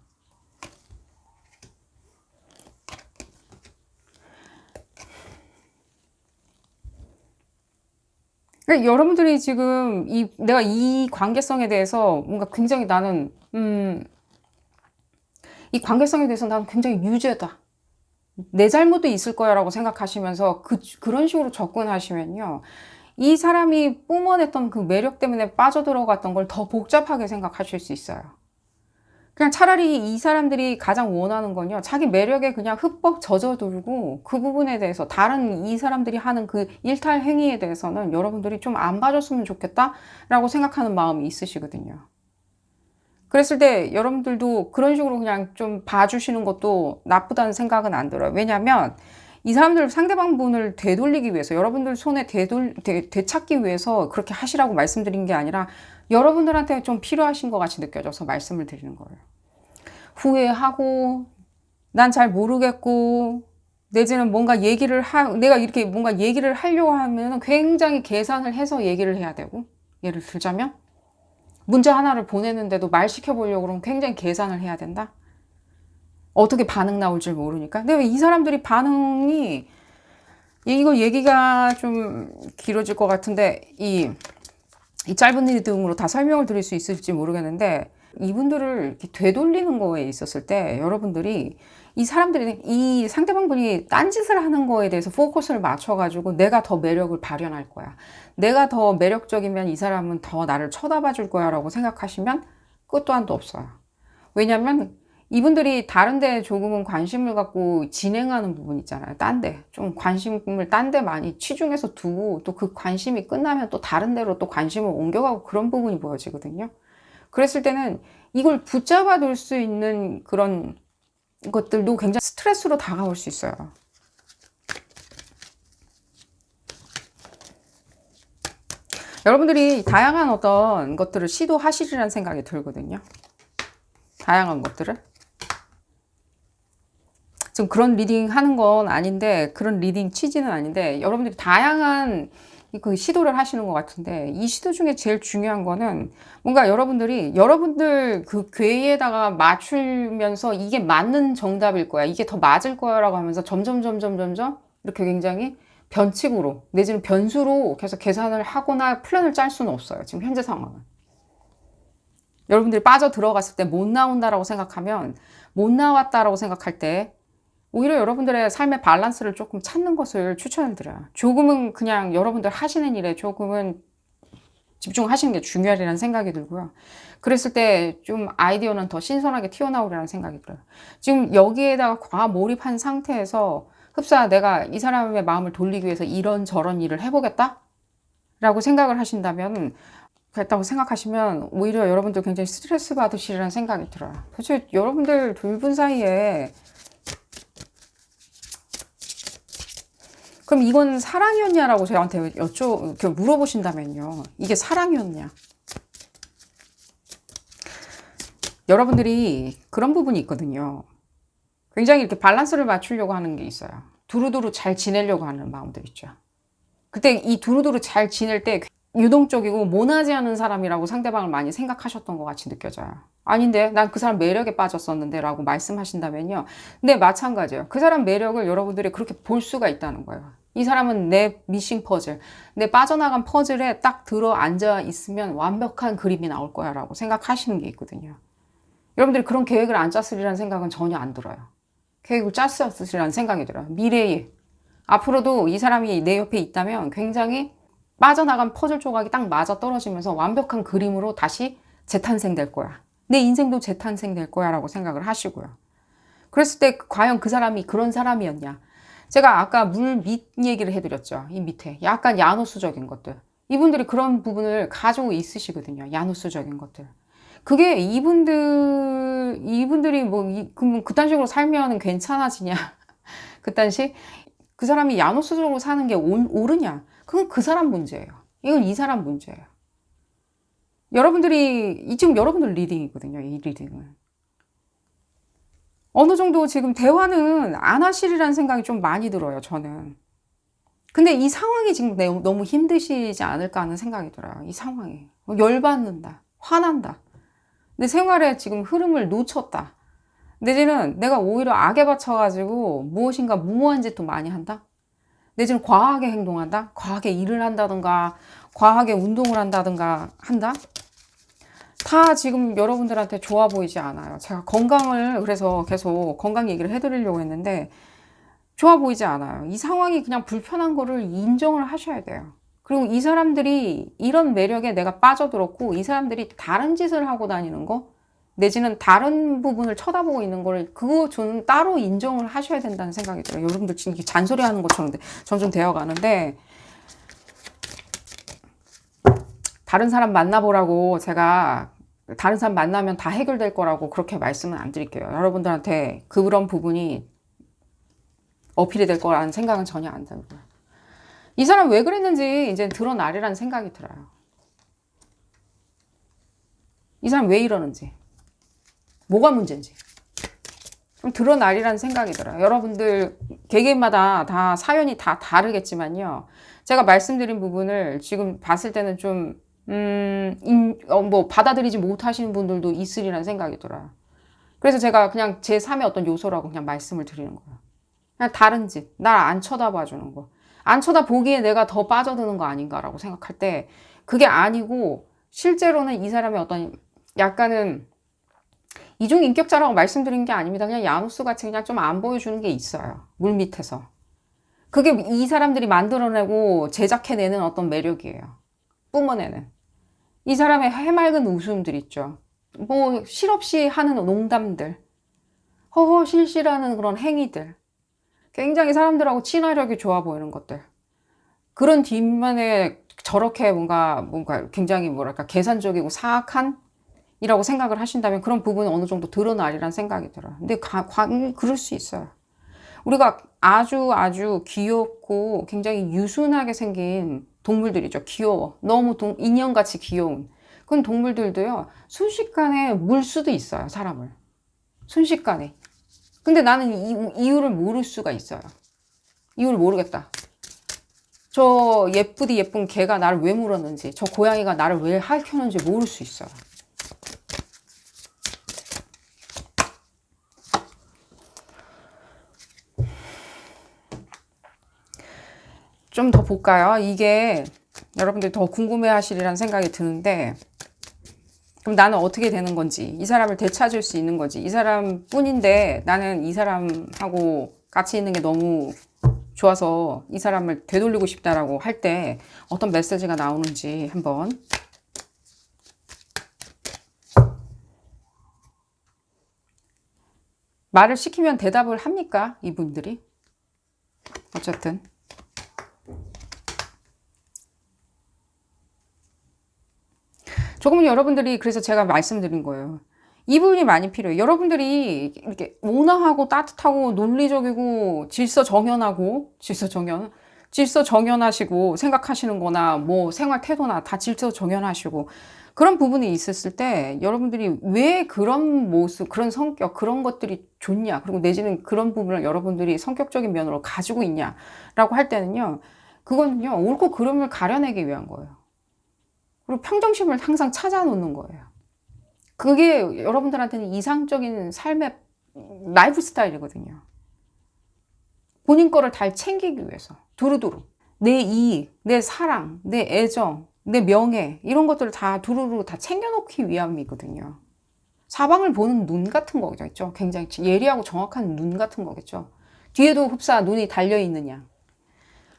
그러니까 여러분들이 지금 내가 이 관계성에 대해서 뭔가 굉장히 이 관계성에 대해서 나는 굉장히 유죄다. 내 잘못도 있을 거야 라고 생각하시면서 그런 식으로 접근하시면요. 이 사람이 뿜어냈던 그 매력 때문에 빠져들어갔던 걸 더 복잡하게 생각하실 수 있어요. 그냥 차라리 이 사람들이 가장 원하는 건요, 자기 매력에 그냥 흠뻑 젖어들고 그 부분에 대해서 다른 이 사람들이 하는 그 일탈 행위에 대해서는 여러분들이 좀 안 봐줬으면 좋겠다라고 생각하는 마음이 있으시거든요. 그랬을 때 여러분들도 그런 식으로 그냥 좀 봐주시는 것도 나쁘다는 생각은 안 들어요. 왜냐하면 이 사람들 상대방 분을 되돌리기 위해서, 여러분들 손에 되찾기 위해서 그렇게 하시라고 말씀드린 게 아니라 여러분들한테 좀 필요하신 것 같이 느껴져서 말씀을 드리는 거예요. 후회하고 난 잘 모르겠고 내지는 내가 이렇게 뭔가 얘기를 하려고 하면 굉장히 계산을 해서 얘기를 해야 되고, 예를 들자면 문자 하나를 보내는데도 말 시켜보려고 그러면 굉장히 계산을 해야 된다. 어떻게 반응 나올 줄 모르니까. 근데 왜 이 사람들이 반응이, 이거 얘기가 좀 길어질 것 같은데 이 짧은 리딩으로 다 설명을 드릴 수 있을지 모르겠는데, 이분들을 이렇게 되돌리는 거에 있었을 때 여러분들이 이 상대방 분이 딴짓을 하는 거에 대해서 포커스를 맞춰가지고 내가 더 매력을 발현할 거야, 내가 더 매력적이면 이 사람은 더 나를 쳐다봐 줄 거야 라고 생각하시면 끝도 한도 없어요. 왜냐면 이분들이 다른 데 조금은 관심을 갖고 진행하는 부분 있잖아요. 딴 데. 좀 관심을 딴 데 많이 치중해서 두고 또 그 관심이 끝나면 또 다른 데로 또 관심을 옮겨가고 그런 부분이 보여지거든요. 그랬을 때는 이걸 붙잡아 둘 수 있는 그런 것들도 굉장히 스트레스로 다가올 수 있어요. 여러분들이 다양한 어떤 것들을 시도하시리라는 생각이 들거든요. 다양한 것들을. 지금 그런 리딩 하는 건 아닌데, 그런 리딩 취지는 아닌데, 여러분들이 다양한 그 시도를 하시는 것 같은데, 이 시도 중에 제일 중요한 거는 뭔가 여러분들 그 궤에다가 맞추면서 이게 맞는 정답일 거야, 이게 더 맞을 거야 라고 하면서 점점 이렇게 굉장히 변칙으로 내지는 변수로 계속 계산을 하거나 플랜을 짤 수는 없어요. 지금 현재 상황은. 여러분들이 빠져 들어갔을 때 못 나온다라고 생각하면, 못 나왔다라고 생각할 때 오히려 여러분들의 삶의 밸런스를 조금 찾는 것을 추천을 드려요. 조금은 그냥 여러분들 하시는 일에 조금은 집중하시는 게 중요하리라는 생각이 들고요. 그랬을 때 좀 아이디어는 더 신선하게 튀어나오리라는 생각이 들어요. 지금 여기에다가 과몰입한 상태에서 흡사 내가 이 사람의 마음을 돌리기 위해서 이런저런 일을 해보겠다? 라고 생각을 하신다면, 그랬다고 생각하시면 오히려 여러분들 굉장히 스트레스 받으시리라는 생각이 들어요. 도대체 여러분들 둘 분 사이에 그럼 이건 사랑이었냐라고 저한테 이렇게 물어보신다면요. 이게 사랑이었냐? 여러분들이 그런 부분이 있거든요. 굉장히 이렇게 밸런스를 맞추려고 하는 게 있어요. 두루두루 잘 지내려고 하는 마음들 있죠. 그때 이 두루두루 잘 지낼 때 유동적이고 모나지 않은 사람이라고 상대방을 많이 생각하셨던 것 같이 느껴져요. 아닌데 난 그 사람 매력에 빠졌었는데 라고 말씀하신다면요. 네, 마찬가지예요. 그 사람 매력을 여러분들이 그렇게 볼 수가 있다는 거예요. 이 사람은 내 미싱 퍼즐, 내 빠져나간 퍼즐에 딱 들어 앉아 있으면 완벽한 그림이 나올 거야 라고 생각하시는 게 있거든요. 여러분들이 그런 계획을 안 짰으리라는 생각은 전혀 안 들어요. 계획을 짰으리라는 생각이 들어요. 미래에 앞으로도 이 사람이 내 옆에 있다면 굉장히 빠져나간 퍼즐 조각이 딱 맞아 떨어지면서 완벽한 그림으로 다시 재탄생될 거야. 내 인생도 재탄생될 거야 라고 생각을 하시고요. 그랬을 때 과연 그 사람이 그런 사람이었냐. 제가 아까 물 밑 얘기를 해드렸죠. 이 밑에 약간 야노스적인 것들. 이분들이 그런 부분을 가지고 있으시거든요. 야노스적인 것들. 그게 이분들이 그딴 식으로 살면 괜찮아지냐. 그딴 식? 그 사람이 야노스적으로 사는 게 옳으냐. 그건 그 사람 문제예요. 이건 이 사람 문제예요. 지금 여러분들 리딩이거든요. 이 리딩은. 어느 정도 지금 대화는 안 하시리라는 생각이 좀 많이 들어요. 저는. 근데 이 상황이 지금 너무 힘드시지 않을까 하는 생각이 들어요. 이 상황이. 열받는다. 화난다. 내 생활에 지금 흐름을 놓쳤다. 내지는 내가 오히려 악에 받쳐가지고 무엇인가 무모한 짓도 많이 한다. 내지는 과하게 행동한다. 과하게 일을 한다든가 과하게 운동을 한다든가 한다. 다 지금 여러분들한테 좋아 보이지 않아요. 제가 건강을 그래서 계속 건강 얘기를 해드리려고 했는데 좋아 보이지 않아요. 이 상황이 그냥 불편한 거를 인정을 하셔야 돼요. 그리고 이 사람들이 이런 매력에 내가 빠져들었고 이 사람들이 다른 짓을 하고 다니는 거 내지는 다른 부분을 쳐다보고 있는 거를 그거 저는 따로 인정을 하셔야 된다는 생각이 들어요. 여러분들 지금 이렇게 잔소리하는 것처럼 점점 되어가는데 다른 사람 만나보라고 제가 다른 사람 만나면 다 해결될 거라고 그렇게 말씀은 안 드릴게요. 여러분들한테 그런 부분이 어필이 될 거라는 생각은 전혀 안 들고요. 이 사람 왜 그랬는지 이제 드러나리라는 생각이 들어요. 이 사람 왜 이러는지, 뭐가 문제인지 좀 드러나리라는 생각이 들어요. 여러분들 개개인마다 다 사연이 다 다르겠지만요. 제가 말씀드린 부분을 지금 봤을 때는 좀 받아들이지 못하시는 분들도 있으리라는 생각이 들어요. 그래서 제가 그냥 제 삶의 어떤 요소라고 그냥 말씀을 드리는 거예요. 그냥 다른 짓, 날 안 쳐다봐 주는 거. 안 쳐다보기에 내가 더 빠져드는 거 아닌가라고 생각할 때 그게 아니고 실제로는 이 사람의 어떤 약간은 이중인격자라고 말씀드린 게 아닙니다. 그냥 야누스 같이 그냥 좀 안 보여주는 게 있어요. 물 밑에서. 그게 이 사람들이 만들어내고 제작해내는 어떤 매력이에요. 뿜어내는. 이 사람의 해맑은 웃음들 있죠. 뭐 실없이 하는 농담들. 허허실실하는 그런 행위들. 굉장히 사람들하고 친화력이 좋아 보이는 것들. 그런 뒷면에 저렇게 뭔가 굉장히 뭐랄까 계산적이고 사악한 이라고 생각을 하신다면 그런 부분은 어느 정도 드러나리라는 생각이 들어요. 근데 그럴 수 있어요. 우리가 아주 귀엽고 굉장히 유순하게 생긴 동물들이죠. 귀여워. 너무 인형같이 귀여운. 그런 동물들도요. 순식간에 물 수도 있어요. 사람을. 순식간에. 근데 나는 이유를 모를 수가 있어요. 이유를 모르겠다. 저 예쁘디 예쁜 개가 나를 왜 물었는지, 저 고양이가 나를 왜 핥혔는지 모를 수 있어요. 좀 더 볼까요? 이게 여러분들이 더 궁금해 하시리라는 생각이 드는데, 그럼 나는 어떻게 되는 건지, 이 사람을 되찾을 수 있는 건지, 이 사람 뿐인데 나는 이 사람하고 같이 있는 게 너무 좋아서 이 사람을 되돌리고 싶다라고 할 때 어떤 메시지가 나오는지 한번. 말을 시키면 대답을 합니까? 이분들이? 어쨌든. 조금은 여러분들이, 그래서 제가 말씀드린 거예요. 이 부분이 많이 필요해요. 여러분들이 이렇게 온화하고 따뜻하고 논리적이고 질서 정연하시고 생각하시는 거나 뭐 생활 태도나 다 질서 정연하시고 그런 부분이 있었을 때 여러분들이 왜 그런 모습, 그런 성격, 그런 것들이 좋냐, 그리고 내지는 그런 부분을 여러분들이 성격적인 면으로 가지고 있냐라고 할 때는요, 그거는요, 옳고 그름을 가려내기 위한 거예요. 그리고 평정심을 항상 찾아놓는 거예요. 그게 여러분들한테는 이상적인 삶의 라이프 스타일이거든요. 본인 거를 잘 챙기기 위해서 두루두루 내 이익, 내 사랑, 내 애정, 내 명예 이런 것들을 다 두루두루 다 챙겨놓기 위함이거든요. 사방을 보는 눈 같은 거겠죠. 굉장히 예리하고 정확한 눈 같은 거겠죠. 뒤에도 흡사 눈이 달려있느냐.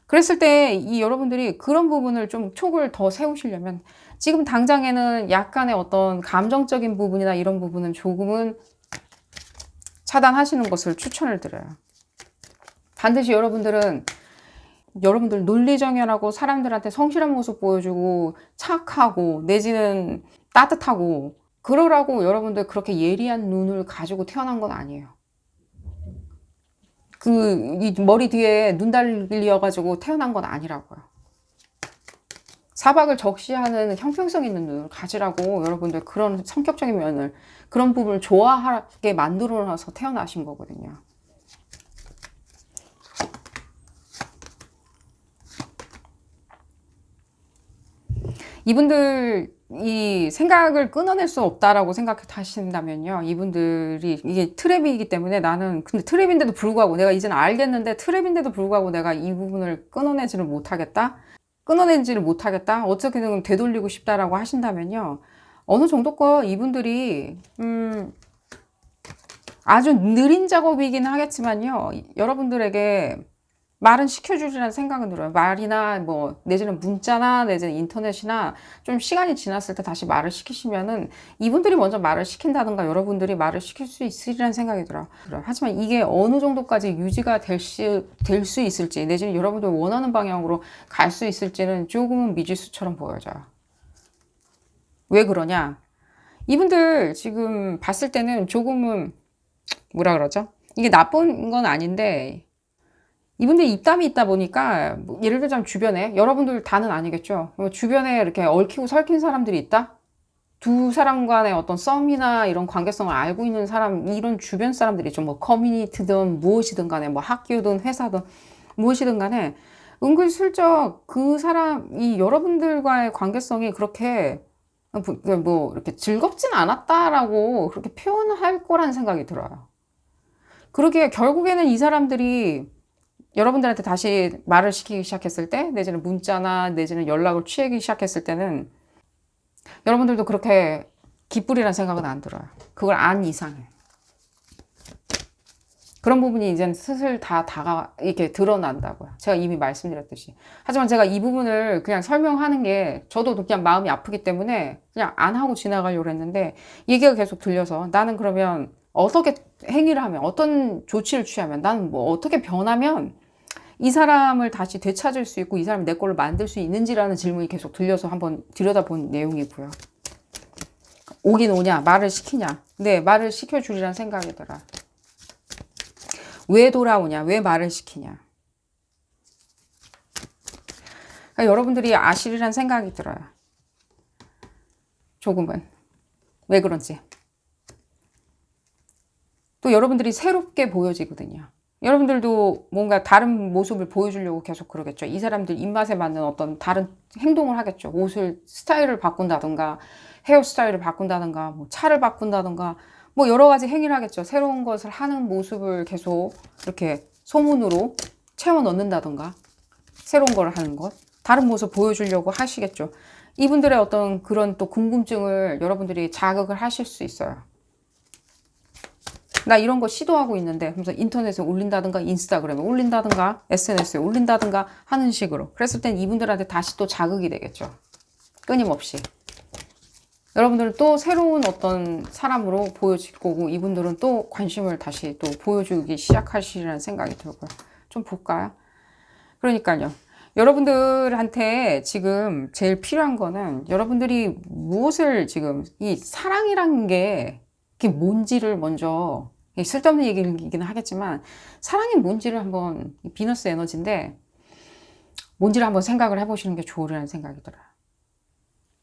그랬을 때 이 여러분들이 그런 부분을 좀 촉을 더 세우시려면 지금 당장에는 약간의 어떤 감정적인 부분이나 이런 부분은 조금은 차단하시는 것을 추천을 드려요. 반드시 여러분들 논리정연하고 사람들한테 성실한 모습 보여주고 착하고 내지는 따뜻하고 그러라고 여러분들 그렇게 예리한 눈을 가지고 태어난 건 아니에요. 이 머리 뒤에 눈 달려가지고 태어난 건 아니라고요. 사박을 적시하는 형평성 있는 눈을 가지라고 여러분들 그런 성격적인 면을, 그런 부분을 좋아하게 만들어놔서 태어나신 거거든요. 이분들이 생각을 끊어낼 수 없다라고 생각하신다면요, 이분들이 이게 트랩이기 때문에 나는 근데 트랩인데도 불구하고 내가 이제는 알겠는데 트랩인데도 불구하고 내가 이 부분을 끊어내지를 못하겠다, 어떻게든 되돌리고 싶다라고 하신다면요, 어느 정도껏 이분들이 아주 느린 작업이긴 하겠지만요, 여러분들에게 말은 시켜주리라는 생각은 들어요. 말이나 뭐 내지는 문자나 내지는 인터넷이나 좀 시간이 지났을 때 다시 말을 시키시면은 이분들이 먼저 말을 시킨다든가 여러분들이 말을 시킬 수 있으리라는 생각이 들어요. 하지만 이게 어느 정도까지 유지가 될 수 있을지 내지는 여러분들 원하는 방향으로 갈 수 있을지는 조금은 미지수처럼 보여져요. 왜 그러냐? 이분들 지금 봤을 때는 조금은 뭐라 그러죠? 이게 나쁜 건 아닌데 이분들이 입담이 있다 보니까 예를 들자면 주변에, 여러분들 다는 아니겠죠, 주변에 이렇게 얽히고 설킨 사람들이 있다? 두 사람 간의 어떤 썸이나 이런 관계성을 알고 있는 사람, 이런 주변 사람들이 좀 뭐 커뮤니티든 무엇이든 간에 뭐 학교든 회사든 무엇이든 간에 은근슬쩍 그 사람이 여러분들과의 관계성이 그렇게 뭐 이렇게 즐겁진 않았다라고 그렇게 표현할 거라는 생각이 들어요. 그러게 결국에는 이 사람들이 여러분들한테 다시 말을 시키기 시작했을 때 내지는 문자나 내지는 연락을 취하기 시작했을 때는 여러분들도 그렇게 기쁘리란 생각은 안 들어요. 그걸 안 이상해. 그런 부분이 이제는 슬슬 이렇게 드러난다고요. 제가 이미 말씀드렸듯이. 하지만 제가 이 부분을 그냥 설명하는 게 저도 그냥 마음이 아프기 때문에 그냥 안 하고 지나가려고 했는데 얘기가 계속 들려서 나는 그러면 어떻게 행위를 하면, 어떤 조치를 취하면, 나는 뭐 어떻게 변하면 이 사람을 다시 되찾을 수 있고 이 사람을 내 걸로 만들 수 있는지라는 질문이 계속 들려서 한번 들여다본 내용이고요. 오긴 오냐, 말을 시키냐. 네, 말을 시켜주리라는 생각이 들어요. 왜 돌아오냐, 왜 말을 시키냐. 그러니까 여러분들이 아시리라는 생각이 들어요. 조금은. 왜 그런지. 또 여러분들이 새롭게 보여지거든요. 여러분들도 뭔가 다른 모습을 보여주려고 계속 그러겠죠. 이 사람들 입맛에 맞는 어떤 다른 행동을 하겠죠. 스타일을 바꾼다든가, 헤어스타일을 바꾼다든가, 뭐 차를 바꾼다든가, 뭐 여러 가지 행위를 하겠죠. 새로운 것을 하는 모습을 계속 이렇게 소문으로 채워 넣는다든가. 새로운 걸 하는 것, 다른 모습 보여주려고 하시겠죠. 이분들의 어떤 그런 또 궁금증을 여러분들이 자극을 하실 수 있어요. 나 이런 거 시도하고 있는데 그래서 인터넷에 올린다든가 인스타그램에 올린다든가 SNS에 올린다든가 하는 식으로 그랬을 땐 이분들한테 다시 또 자극이 되겠죠. 끊임없이 여러분들은 또 새로운 어떤 사람으로 보여질 거고 이분들은 또 관심을 다시 또 보여주기 시작하시리라는 생각이 들고요. 좀 볼까요? 그러니까요. 여러분들한테 지금 제일 필요한 거는 여러분들이 무엇을 지금 이 사랑이란 게 그게 뭔지를 먼저 쓸데없는 얘기이긴 하겠지만 사랑이 뭔지를 한번 비너스 에너지인데 뭔지를 한번 생각을 해보시는 게 좋으라는 생각이 들어요.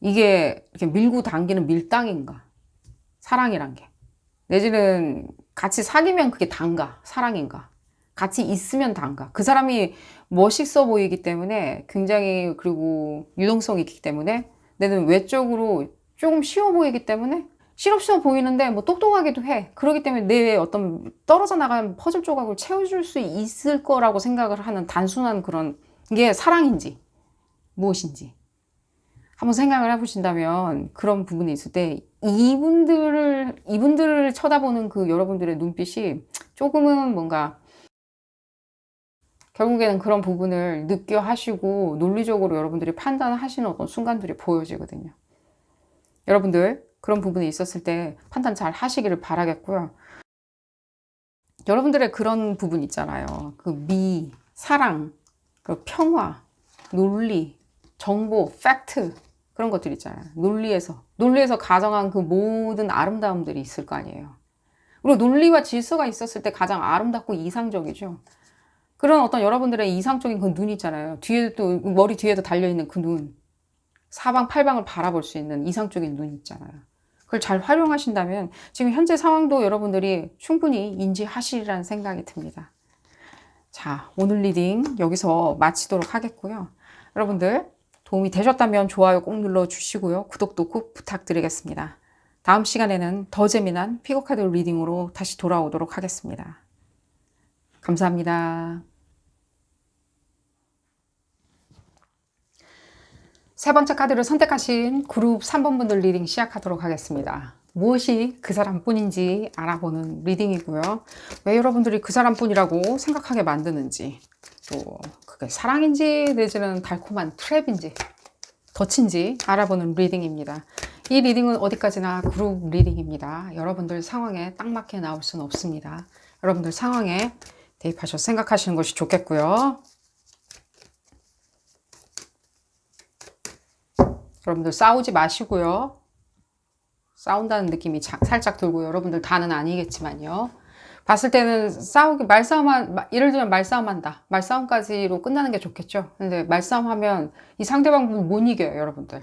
이게 이렇게 밀고 당기는 밀당인가? 사랑이란 게. 내지는 같이 사귀면 그게 단가? 사랑인가? 같이 있으면 단가? 그 사람이 멋있어 보이기 때문에 굉장히 그리고 유동성이 있기 때문에 내는 외적으로 조금 쉬워 보이기 때문에 실없어 보이는데 뭐 똑똑하기도 해. 그렇기 때문에 내 어떤 떨어져 나간 퍼즐 조각을 채워줄 수 있을 거라고 생각을 하는 단순한 그런 게 사랑인지 무엇인지 한번 생각을 해보신다면 그런 부분이 있을 때 이분들을 쳐다보는 그 여러분들의 눈빛이 조금은 뭔가 결국에는 그런 부분을 느껴 하시고 논리적으로 여러분들이 판단하시는 어떤 순간들이 보여지거든요. 여러분들 그런 부분이 있었을 때 판단 잘 하시기를 바라겠고요. 여러분들의 그런 부분 있잖아요. 그 사랑, 그 평화, 논리, 정보, 팩트 그런 것들 있잖아요. 논리에서 가정한 그 모든 아름다움들이 있을 거 아니에요. 그리고 논리와 질서가 있었을 때 가장 아름답고 이상적이죠. 그런 어떤 여러분들의 이상적인 그 눈 있잖아요. 뒤에도 머리 뒤에도 달려있는 그 눈. 사방팔방을 바라볼 수 있는 이상적인 눈 있잖아요. 그걸 잘 활용하신다면 지금 현재 상황도 여러분들이 충분히 인지하시리라는 생각이 듭니다. 자, 오늘 리딩 여기서 마치도록 하겠고요. 여러분들 도움이 되셨다면 좋아요 꼭 눌러주시고요. 구독도 꼭 부탁드리겠습니다. 다음 시간에는 더 재미난 피거카드 리딩으로 다시 돌아오도록 하겠습니다. 감사합니다. 세 번째 카드를 선택하신 그룹 3번 분들 리딩 시작하도록 하겠습니다. 무엇이 그 사람뿐인지 알아보는 리딩이고요. 왜 여러분들이 그 사람뿐이라고 생각하게 만드는지, 또 그게 사랑인지 내지는 달콤한 트랩인지 덫인지 알아보는 리딩입니다. 이 리딩은 어디까지나 그룹 리딩입니다. 여러분들 상황에 딱 맞게 나올 수는 없습니다. 여러분들 상황에 대입하셔서 생각하시는 것이 좋겠고요. 여러분들 싸우지 마시고요. 싸운다는 느낌이 살짝 들고 여러분들 다는 아니겠지만요. 봤을 때는 예를 들면 말싸움한다. 말싸움까지로 끝나는 게 좋겠죠. 근데 말싸움하면 이 상대방분 못 이겨요, 여러분들.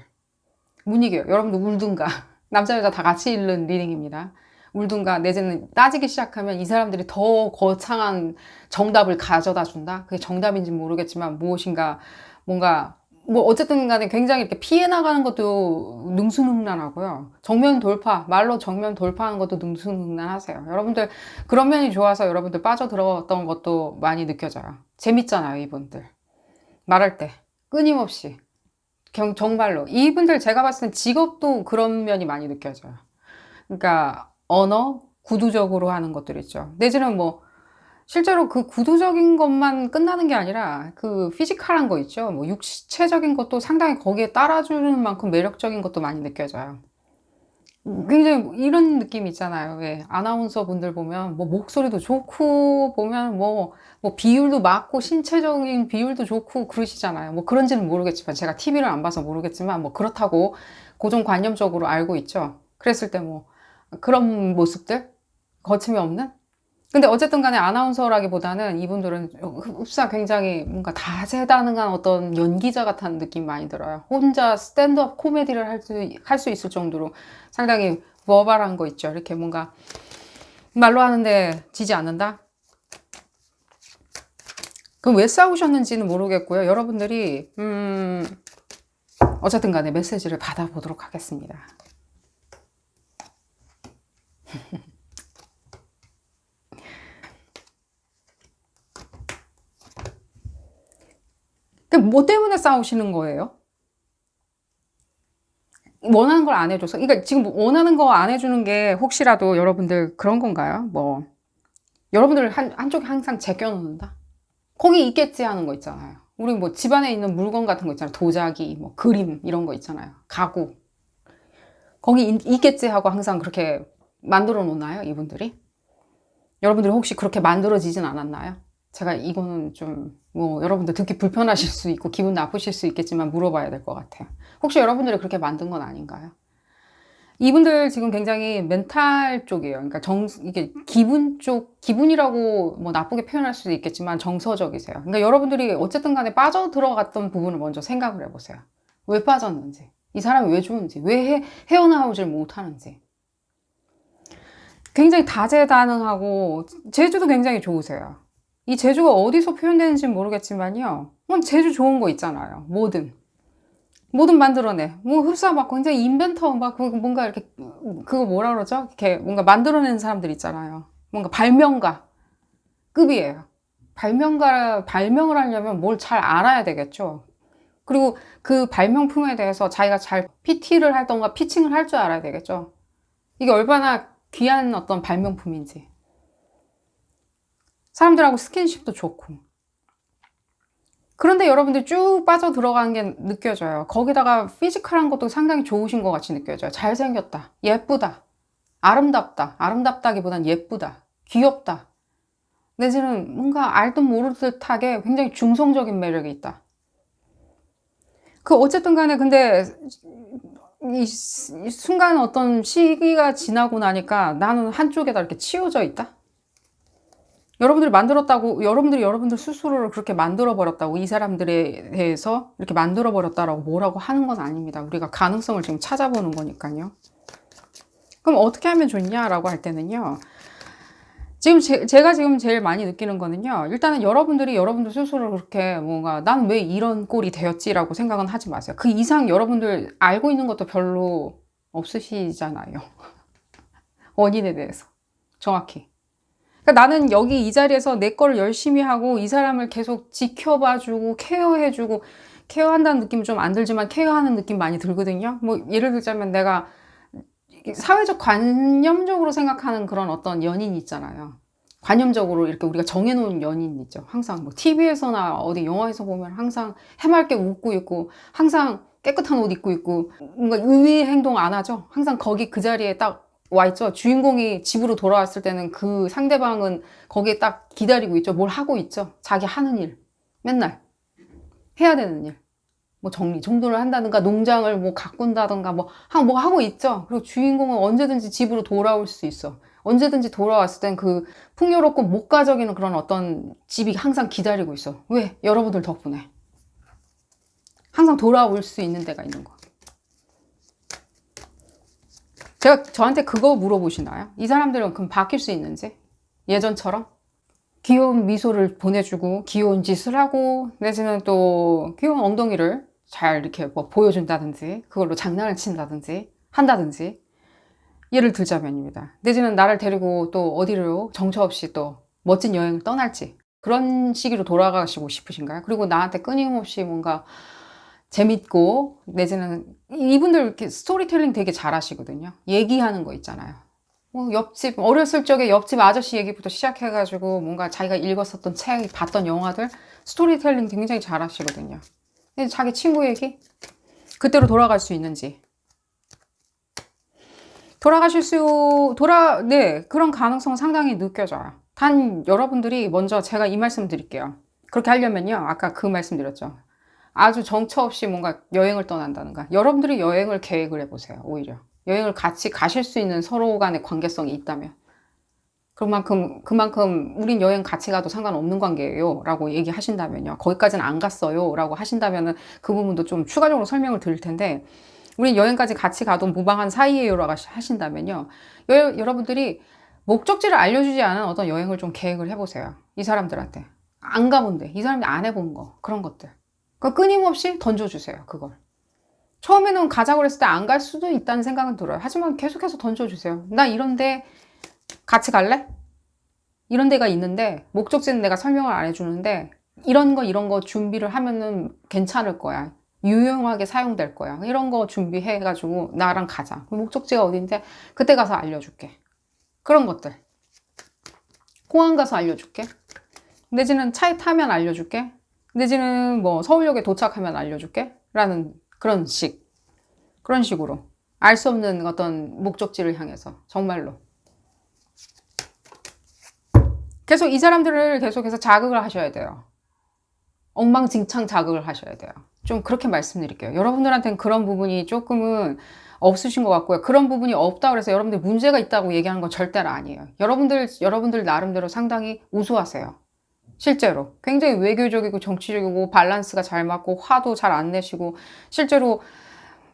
못 이겨요. 여러분들 울든가. 남자, 여자 다 같이 잃는 리딩입니다. 울든가 내지는 따지기 시작하면 이 사람들이 더 거창한 정답을 가져다 준다? 그게 정답인지 모르겠지만 무엇인가 뭔가 뭐 어쨌든 간에 굉장히 이렇게 피해 나가는 것도 능수능란하고요. 말로 정면 돌파하는 것도 능수능란하세요. 여러분들 그런 면이 좋아서 여러분들 빠져들었던 것도 많이 느껴져요. 재밌잖아요, 이분들. 말할 때 끊임없이 정말로 이분들 제가 봤을 땐 직업도 그런 면이 많이 느껴져요. 그러니까 언어, 구두적으로 하는 것들 있죠. 내지는 뭐 실제로 그 구두적인 것만 끝나는 게 아니라 그 피지컬한 거 있죠. 뭐 육체적인 것도 상당히 거기에 따라주는 만큼 매력적인 것도 많이 느껴져요. 굉장히 이런 느낌 있잖아요. 왜 아나운서 분들 보면 뭐 목소리도 좋고 보면 뭐 비율도 맞고 신체적인 비율도 좋고 그러시잖아요. 뭐 그런지는 모르겠지만 제가 TV를 안 봐서 모르겠지만 뭐 그렇다고 고정관념적으로 알고 있죠. 그랬을 때 뭐 그런 모습들 거침이 없는 근데 어쨌든 간에 아나운서라기보다는 이분들은 흡사 굉장히 뭔가 다재다능한 어떤 연기자 같은 느낌이 많이 들어요. 혼자 스탠드업 코미디를 할 수 있을 정도로 상당히 버발한 거 있죠. 이렇게 뭔가 말로 하는데 지지 않는다? 그럼 왜 싸우셨는지는 모르겠고요. 여러분들이 어쨌든 간에 메시지를 받아보도록 하겠습니다. 뭐 때문에 싸우시는 거예요? 원하는 걸 안 해줘서. 그러니까 지금 원하는 거 안 해주는 게 혹시라도 여러분들 그런 건가요? 뭐 여러분들 한쪽에 항상 제껴놓는다? 거기 있겠지 하는 거 있잖아요. 우리 뭐 집안에 있는 물건 같은 거 있잖아요. 도자기, 뭐 그림 이런 거 있잖아요. 가구. 거기 있겠지 하고 항상 그렇게 만들어 놓나요? 이분들이? 여러분들이 혹시 그렇게 만들어지진 않았나요? 제가 이거는 좀 뭐 여러분들 듣기 불편하실 수 있고 기분 나쁘실 수 있겠지만 물어봐야 될 것 같아요. 혹시 여러분들이 그렇게 만든 건 아닌가요? 이분들 지금 굉장히 멘탈 쪽이에요. 그러니까 이게 기분이라고 뭐 나쁘게 표현할 수도 있겠지만 정서적이세요. 그러니까 여러분들이 어쨌든 간에 빠져들어갔던 부분을 먼저 생각을 해보세요. 왜 빠졌는지, 이 사람이 왜 좋은지, 왜 헤어나오질 못하는지. 굉장히 다재다능하고 재주도 굉장히 좋으세요. 이 재주가 어디서 표현되는지는 모르겠지만요. 재주 좋은 거 있잖아요. 뭐든 만들어내. 뭐 흡사 막 굉장히 인벤터 막 뭔가 이렇게 그거 뭐라 그러죠? 이렇게 뭔가 만들어내는 사람들 있잖아요. 뭔가 발명가급이에요. 발명을 하려면 뭘 잘 알아야 되겠죠. 그리고 그 발명품에 대해서 자기가 잘 PT를 할던가 피칭을 할 줄 알아야 되겠죠. 이게 얼마나 귀한 어떤 발명품인지. 사람들하고 스킨십도 좋고. 그런데 여러분들 쭉 빠져 들어가는 게 느껴져요. 거기다가 피지컬한 것도 상당히 좋으신 것 같이 느껴져요. 잘생겼다. 예쁘다. 아름답다. 아름답다기보단 예쁘다. 귀엽다. 내지는 뭔가 알듯 모르듯하게 굉장히 중성적인 매력이 있다. 어쨌든 간에 근데 이 순간 어떤 시기가 지나고 나니까 나는 한쪽에다 이렇게 치워져 있다? 여러분들이 여러분들 스스로를 그렇게 만들어버렸다고, 이 사람들에 대해서 이렇게 만들어버렸다라고 뭐라고 하는 건 아닙니다. 우리가 가능성을 지금 찾아보는 거니까요. 그럼 어떻게 하면 좋냐라고 할 때는요. 지금 제가 지금 제일 많이 느끼는 거는요. 일단은 여러분들 스스로를 그렇게 뭔가 난 왜 이런 꼴이 되었지라고 생각은 하지 마세요. 그 이상 여러분들 알고 있는 것도 별로 없으시잖아요. 원인에 대해서. 정확히. 그러니까 나는 여기 이 자리에서 내 거를 열심히 하고 이 사람을 계속 지켜봐주고 케어해주고, 케어한다는 느낌은 좀 안 들지만 케어하는 느낌 많이 들거든요. 뭐 예를 들자면 내가 사회적 관념적으로 생각하는 그런 어떤 연인이 있잖아요. 관념적으로 이렇게 우리가 정해놓은 연인 있죠. 항상 뭐 TV에서나 어디 영화에서 보면 항상 해맑게 웃고 있고, 항상 깨끗한 옷 입고 있고, 뭔가 의외의 행동 안 하죠. 항상 거기 그 자리에 딱 와 있죠. 주인공이 집으로 돌아왔을 때는 그 상대방은 거기에 딱 기다리고 있죠. 뭘 하고 있죠. 자기 하는 일. 맨날 해야 되는 일. 뭐 정돈을 한다든가, 농장을 뭐 가꾼다든가, 뭐 하고 있죠. 그리고 주인공은 언제든지 집으로 돌아올 수 있어. 언제든지 돌아왔을 땐 그 풍요롭고 못 가져기는 그런 어떤 집이 항상 기다리고 있어. 왜? 여러분들 덕분에. 항상 돌아올 수 있는 데가 있는 거. 저한테 그거 물어보시나요? 이 사람들은 그럼 바뀔 수 있는지? 예전처럼? 귀여운 미소를 보내주고, 귀여운 짓을 하고, 내지는 또 귀여운 엉덩이를 잘 이렇게 뭐 보여준다든지, 그걸로 장난을 친다든지, 한다든지. 예를 들자면입니다. 내지는 나를 데리고 또 어디로 정처 없이 또 멋진 여행을 떠날지. 그런 시기로 돌아가시고 싶으신가요? 그리고 나한테 끊임없이 뭔가 재밌고, 내지는 이분들 이렇게 스토리텔링 되게 잘하시거든요. 얘기하는 거 있잖아요. 뭐 옆집, 어렸을 적에 옆집 아저씨 얘기부터 시작해가지고 뭔가 자기가 읽었었던 책, 봤던 영화들, 스토리텔링 굉장히 잘하시거든요. 자기 친구 얘기? 그때로 돌아갈 수 있는지. 네, 그런 가능성 상당히 느껴져요. 단, 여러분들이 먼저 제가 이 말씀 드릴게요. 그렇게 하려면요, 아까 그 말씀 드렸죠. 아주 정처 없이 뭔가 여행을 떠난다는가. 여러분들이 여행을 계획을 해보세요, 오히려. 여행을 같이 가실 수 있는 서로 간의 관계성이 있다면. 그만큼 우린 여행 같이 가도 상관없는 관계예요 라고 얘기하신다면요. 거기까지는 안 갔어요 라고 하신다면은 그 부분도 좀 추가적으로 설명을 드릴 텐데, 우린 여행까지 같이 가도 무방한 사이예요 라고 하신다면요. 여러분들이 목적지를 알려주지 않은 어떤 여행을 좀 계획을 해보세요. 이 사람들한테. 안 가본데. 이 사람들이 안 해본 거. 그런 것들. 끊임없이 던져주세요. 그걸. 처음에는 가자고 그랬을 때 안 갈 수도 있다는 생각은 들어요. 하지만 계속해서 던져주세요. 나 이런데 같이 갈래? 이런 데가 있는데 목적지는 내가 설명을 안 해주는데 이런 거 준비를 하면은 괜찮을 거야. 유용하게 사용될 거야. 이런 거 준비해가지고 나랑 가자. 목적지가 어딘데? 그때 가서 알려줄게. 그런 것들. 공항 가서 알려줄게. 내지는 차에 타면 알려줄게. 내지는 뭐 서울역에 도착하면 알려줄게. 라는 그런 식으로. 알 수 없는 어떤 목적지를 향해서. 정말로. 계속 이 사람들을 계속해서 자극을 하셔야 돼요. 엉망진창 자극을 하셔야 돼요. 좀 그렇게 말씀드릴게요. 여러분들한테는 그런 부분이 조금은 없으신 것 같고요. 그런 부분이 없다고 해서 여러분들 문제가 있다고 얘기하는 건 절대로 아니에요. 여러분들 나름대로 상당히 우수하세요. 실제로. 굉장히 외교적이고 정치적이고 밸런스가 잘 맞고 화도 잘 안 내시고 실제로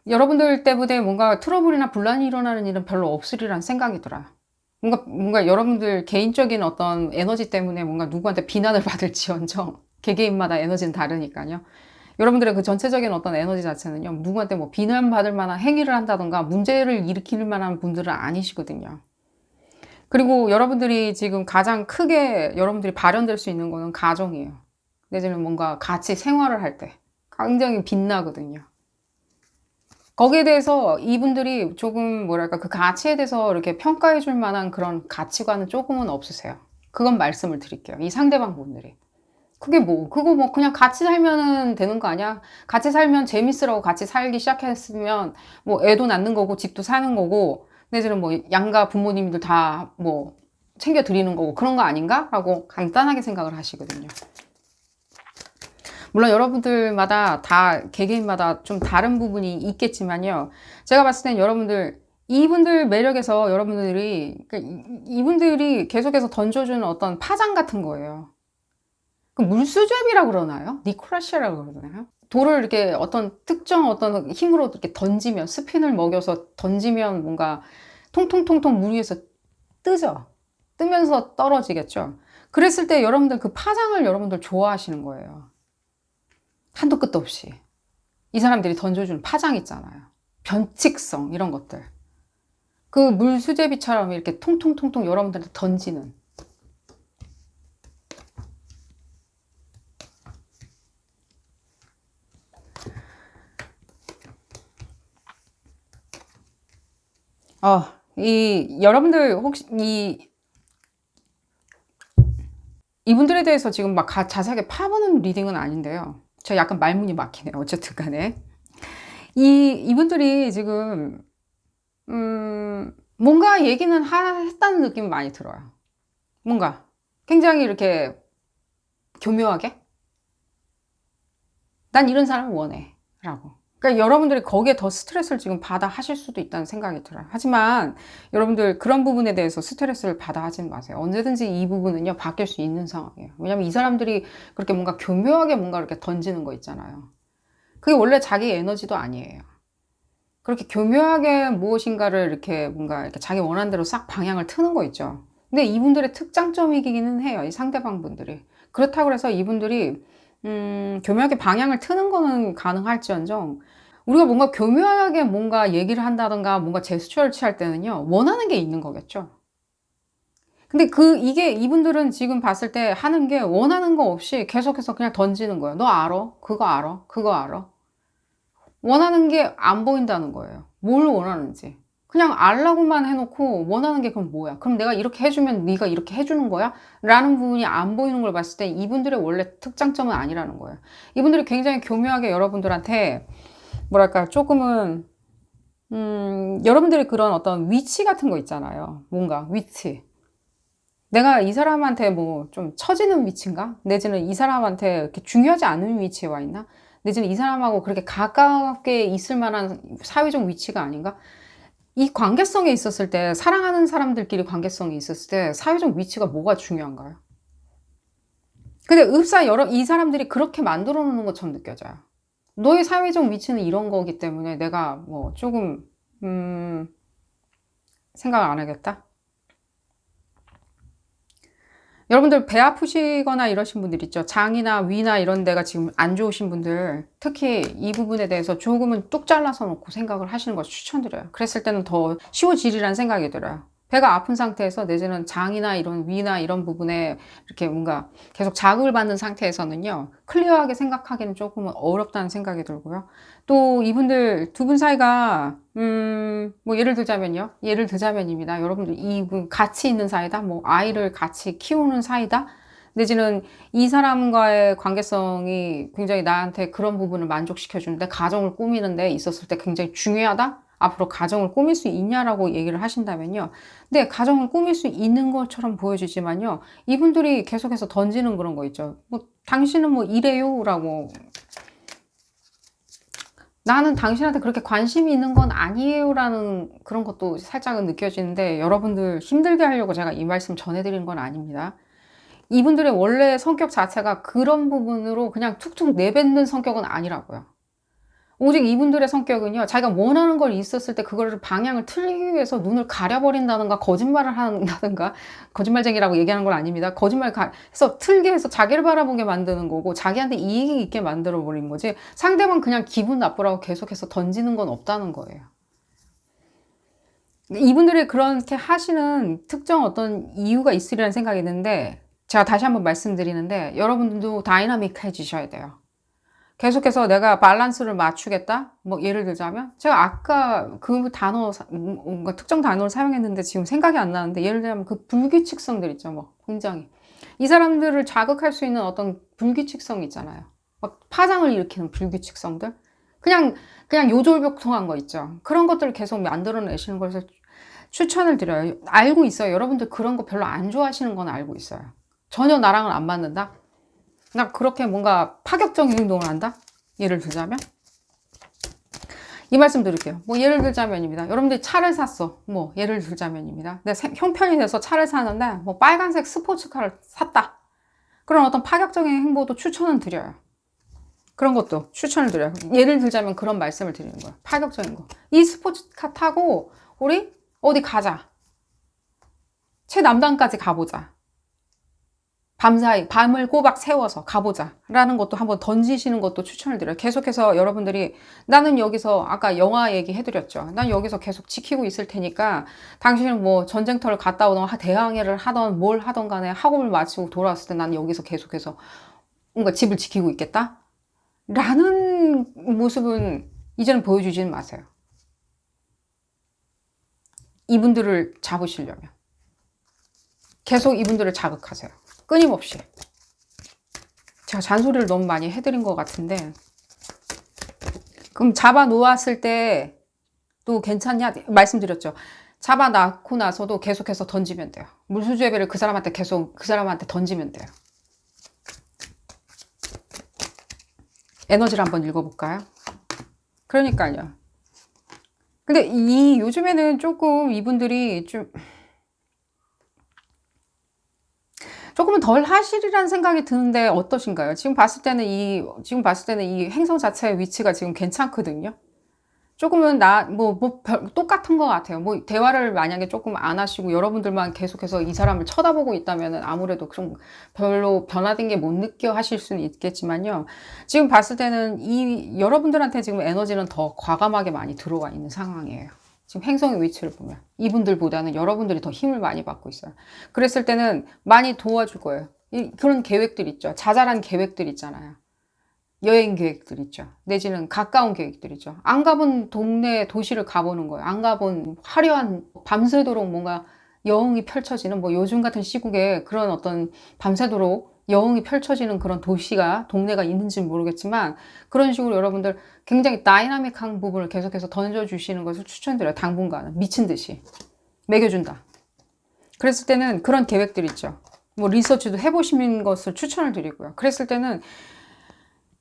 여러분들 때문에 뭔가 트러블이나 분란이 일어나는 일은 별로 없으리란 생각이 들어요. 뭔가 여러분들 개인적인 어떤 에너지 때문에 뭔가 누구한테 비난을 받을지언정 개개인마다 에너지는 다르니까요. 여러분들의 그 전체적인 어떤 에너지 자체는요, 누구한테 뭐 비난받을 만한 행위를 한다던가 문제를 일으킬 만한 분들은 아니시거든요. 그리고 여러분들이 지금 가장 크게 여러분들이 발현될 수 있는 거는 가정이에요. 내지는 뭔가 같이 생활을 할 때 굉장히 빛나거든요. 거기에 대해서 이분들이 조금 뭐랄까 그 가치에 대해서 이렇게 평가해 줄 만한 그런 가치관은 조금은 없으세요. 그건 말씀을 드릴게요. 이 상대방 분들이. 그거 뭐 그냥 같이 살면 되는 거 아니야? 같이 살면 재밌으라고 같이 살기 시작했으면 뭐 애도 낳는 거고 집도 사는 거고 내지는 뭐 양가 부모님들 다 뭐 챙겨 드리는 거고 그런 거 아닌가? 라고 간단하게 생각을 하시거든요. 물론 여러분들마다 다 개개인마다 좀 다른 부분이 있겠지만요. 제가 봤을 땐 여러분들 이분들 매력에서 여러분들이 이분들이 계속해서 던져주는 어떤 파장 같은 거예요. 그 물수제비라고 그러나요? 니코라시아라고 그러나요? 돌을 이렇게 어떤 특정 어떤 힘으로 이렇게 던지면 스핀을 먹여서 던지면 뭔가 통통통통 물 위에서 뜨죠. 뜨면서 떨어지겠죠. 그랬을 때 여러분들 그 파장을 여러분들 좋아하시는 거예요. 한도 끝도 없이. 이 사람들이 던져주는 파장 있잖아요. 변칙성 이런 것들. 그 물수제비처럼 이렇게 통통통통 여러분들한테 던지는. 여러분들 혹시 이분들에 대해서 지금 막 자세하게 파보는 리딩은 아닌데요. 제가 약간 말문이 막히네요. 어쨌든 간에. 이분들이 지금, 뭔가 얘기는 했다는 느낌이 많이 들어요. 뭔가. 굉장히 이렇게 교묘하게. 난 이런 사람을 원해. 라고. 그러니까 여러분들이 거기에 더 스트레스를 지금 받아 하실 수도 있다는 생각이 들어요. 하지만 여러분들 그런 부분에 대해서 스트레스를 받아 하진 마세요. 언제든지 이 부분은요, 바뀔 수 있는 상황이에요. 왜냐면 이 사람들이 그렇게 뭔가 교묘하게 뭔가 이렇게 던지는 거 있잖아요. 그게 원래 자기 에너지도 아니에요. 그렇게 교묘하게 무엇인가를 이렇게 뭔가 이렇게 자기 원하는 대로 싹 방향을 트는 거 있죠. 근데 이분들의 특장점이기는 해요. 이 상대방 분들이. 그렇다고 해서 이분들이 교묘하게 방향을 트는 거는 가능할지언정 우리가 뭔가 교묘하게 뭔가 얘기를 한다던가 뭔가 제스처를 취할 때는요, 원하는 게 있는 거겠죠. 근데 이게 이분들은 지금 봤을 때 하는 게 원하는 거 없이 계속해서 그냥 던지는 거예요. 너 알아? 그거 알아? 그거 알아? 원하는 게 안 보인다는 거예요. 뭘 원하는지. 그냥 알라고만 해놓고 원하는 게 그럼 뭐야? 그럼 내가 이렇게 해주면 네가 이렇게 해주는 거야? 라는 부분이 안 보이는 걸 봤을 때 이분들의 원래 특장점은 아니라는 거예요. 이분들이 굉장히 교묘하게 여러분들한테 뭐랄까 조금은 여러분들의 그런 어떤 위치 같은 거 있잖아요. 뭔가 위치. 내가 이 사람한테 뭐 좀 처지는 위치인가? 내지는 이 사람한테 이렇게 중요하지 않은 위치에 와 있나? 내지는 이 사람하고 그렇게 가깝게 있을 만한 사회적 위치가 아닌가? 이 관계성에 있었을 때, 사랑하는 사람들끼리 관계성이 있었을 때 사회적 위치가 뭐가 중요한가요? 근데 이 사람들이 그렇게 만들어 놓는 것처럼 느껴져요. 너의 사회적 위치는 이런 거기 때문에 내가 뭐 조금 생각을 안 하겠다. 여러분들 배 아프시거나 이러신 분들 있죠. 장이나 위나 이런 데가 지금 안 좋으신 분들, 특히 이 부분에 대해서 조금은 뚝 잘라서 놓고 생각을 하시는 것을 추천드려요. 그랬을 때는 더 쉬워지리라는 생각이 들어요. 배가 아픈 상태에서 내지는 장이나 이런 위나 이런 부분에 이렇게 뭔가 계속 자극을 받는 상태에서는요, 클리어하게 생각하기는 조금 어렵다는 생각이 들고요. 또 이분들 두 분 사이가, 뭐 예를 들자면요. 예를 들자면입니다. 여러분들 이분 같이 있는 사이다? 뭐 아이를 같이 키우는 사이다? 내지는 이 사람과의 관계성이 굉장히 나한테 그런 부분을 만족시켜주는데 가정을 꾸미는 데 있었을 때 굉장히 중요하다? 앞으로 가정을 꾸밀 수 있냐라고 얘기를 하신다면요. 네, 가정을 꾸밀 수 있는 것처럼 보여지지만요. 이분들이 계속해서 던지는 그런 거 있죠. 뭐, 당신은 뭐 이래요? 라고. 나는 당신한테 그렇게 관심이 있는 건 아니에요. 라는 그런 것도 살짝은 느껴지는데 여러분들 힘들게 하려고 제가 이 말씀 전해드리는 건 아닙니다. 이분들의 원래 성격 자체가 그런 부분으로 그냥 툭툭 내뱉는 성격은 아니라고요. 오직 이분들의 성격은요, 자기가 원하는 걸 있었을 때 그거를 방향을 틀리기 위해서 눈을 가려버린다든가 거짓말을 한다든가, 거짓말쟁이라고 얘기하는 건 아닙니다. 해서 틀게 해서 자기를 바라보게 만드는 거고 자기한테 이익이 있게 만들어 버린 거지, 상대방 그냥 기분 나쁘라고 계속해서 던지는 건 없다는 거예요. 이분들이 그렇게 하시는 특정 어떤 이유가 있으리라는 생각이 드는데, 제가 다시 한번 말씀드리는데 여러분들도 다이나믹해지셔야 돼요. 계속해서 내가 밸런스를 맞추겠다? 뭐 예를 들자면 제가 아까 그 단어 뭔가 특정 단어를 사용했는데 지금 생각이 안 나는데, 예를 들면 그 불규칙성들 있죠. 뭐 굉장히 이 사람들을 자극할 수 있는 어떤 불규칙성 있잖아요. 막 파장을 일으키는 불규칙성들, 그냥 요졸벽통한 거 있죠. 그런 것들을 계속 만들어내시는 것을 추천을 드려요. 알고 있어요. 여러분들 그런 거 별로 안 좋아하시는 건 알고 있어요. 전혀 나랑은 안 맞는다? 나 그렇게 뭔가 파격적인 행동을 한다? 예를 들자면? 이 말씀 드릴게요. 뭐 예를 들자면입니다. 여러분들이 차를 샀어. 뭐 예를 들자면입니다. 내 형편이 돼서 차를 사는데 뭐 빨간색 스포츠카를 샀다. 그런 어떤 파격적인 행보도 추천은 드려요. 그런 것도 추천을 드려요. 예를 들자면 그런 말씀을 드리는 거예요. 파격적인 거. 이 스포츠카 타고 우리 어디 가자. 최남단까지 가보자. 밤사이, 밤을 꼬박 세워서 가보자 라는 것도 한번 던지시는 것도 추천을 드려요. 계속해서 여러분들이, 나는 여기서 아까 영화 얘기 해드렸죠. 난 여기서 계속 지키고 있을 테니까 당신은 뭐 전쟁터를 갔다 오던 대항해를 하던 뭘 하던 간에 학업을 마치고 돌아왔을 때 난 여기서 계속해서 뭔가 집을 지키고 있겠다 라는 모습은 이제는 보여주지는 마세요. 이분들을 잡으시려면 계속 이분들을 자극하세요. 끊임없이. 제가 잔소리를 너무 많이 해드린 것 같은데, 그럼 잡아 놓았을 때 또 괜찮냐? 말씀드렸죠. 잡아 놓고 나서도 계속해서 던지면 돼요. 물수제비를 그 사람한테 던지면 돼요. 에너지를 한번 읽어볼까요? 그러니까요. 근데 요즘에는 조금 이분들이 조금은 덜 하시리라는 생각이 드는데 어떠신가요? 지금 봤을 때는 이 행성 자체의 위치가 지금 괜찮거든요. 조금은 똑같은 것 같아요. 뭐, 대화를 만약에 조금 안 하시고 여러분들만 계속해서 이 사람을 쳐다보고 있다면 아무래도 좀 별로 변화된 게 못 느껴 하실 수는 있겠지만요. 지금 봤을 때는 여러분들한테 지금 에너지는 더 과감하게 많이 들어와 있는 상황이에요. 지금 행성의 위치를 보면 이분들보다는 여러분들이 더 힘을 많이 받고 있어요. 그랬을 때는 많이 도와줄 거예요. 그런 계획들 있죠. 자잘한 계획들 있잖아요. 여행 계획들 있죠. 내지는 가까운 계획들 있죠. 안 가본 동네 도시를 가보는 거예요. 안 가본 화려한 밤새도록 뭔가 여흥이 펼쳐지는, 뭐 요즘 같은 시국에 그런 어떤 밤새도록 여흥이 펼쳐지는 그런 동네가 있는지는 모르겠지만, 그런 식으로 여러분들 굉장히 다이나믹한 부분을 계속해서 던져주시는 것을 추천드려요. 당분간은 미친 듯이 먹여준다. 그랬을 때는 그런 계획들 있죠. 뭐 리서치도 해보시는 것을 추천을 드리고요. 그랬을 때는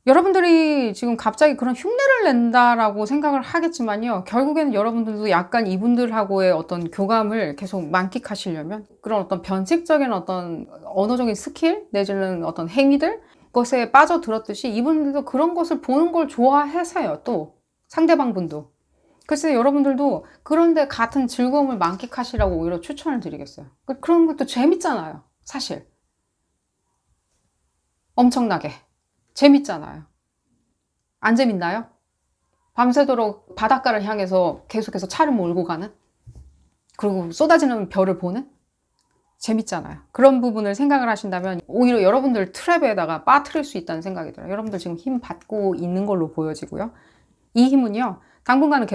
여러분들이 지금 갑자기 그런 흉내를 낸다라고 생각을 하겠지만요. 결국에는 여러분들도 약간 이분들하고의 어떤 교감을 계속 만끽하시려면 그런 어떤 변칙적인 어떤 언어적인 스킬 내지는 어떤 행위들, 것에 빠져들었듯이 이분들도 그런 것을 보는 걸 좋아해서요. 또 상대방 분도. 그래서 여러분들도 그런데 같은 즐거움을 만끽하시라고 오히려 추천을 드리겠어요. 그런 것도 재밌잖아요. 사실. 엄청나게. 재밌잖아요. 안 재밌나요? 밤새도록 바닷가를 향해서 계속해서 차를 몰고 가는? 그리고 쏟아지는 별을 보는? 재밌잖아요. 그런 부분을 생각을 하신다면 오히려 여러분들 트랩에다가 빠뜨릴 수 있다는 생각이 들어요. 여러분들 지금 힘 받고 있는 걸로 보여지고요. 이 힘은요, 당분간은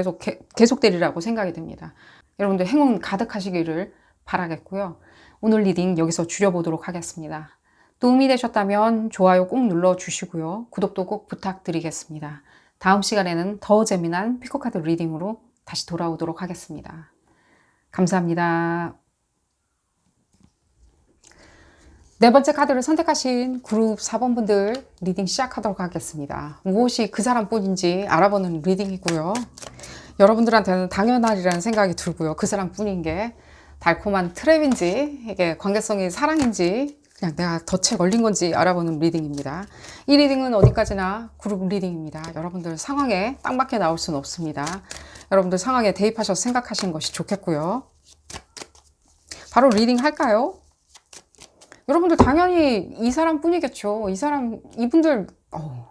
계속되리라고 생각이 듭니다. 여러분들 행운 가득하시기를 바라겠고요. 오늘 리딩 여기서 줄여보도록 하겠습니다. 도움이 되셨다면 좋아요 꼭 눌러주시고요. 구독도 꼭 부탁드리겠습니다. 다음 시간에는 더 재미난 피코카드 리딩으로 다시 돌아오도록 하겠습니다. 감사합니다. 네 번째 카드를 선택하신 그룹 4번 분들 리딩 시작하도록 하겠습니다. 무엇이 그 사람뿐인지 알아보는 리딩이고요. 여러분들한테는 당연하리라는 생각이 들고요. 그 사람뿐인 게 달콤한 트랩인지 이게 관계성이 사랑인지 그냥 내가 덫에 걸린 건지 알아보는 리딩입니다. 이 리딩은 어디까지나 그룹 리딩입니다. 여러분들 상황에 딱 맞게 나올 수는 없습니다. 여러분들 상황에 대입하셔서 생각하시는 것이 좋겠고요. 바로 리딩 할까요? 여러분들 당연히 이 사람뿐이겠죠. 이분들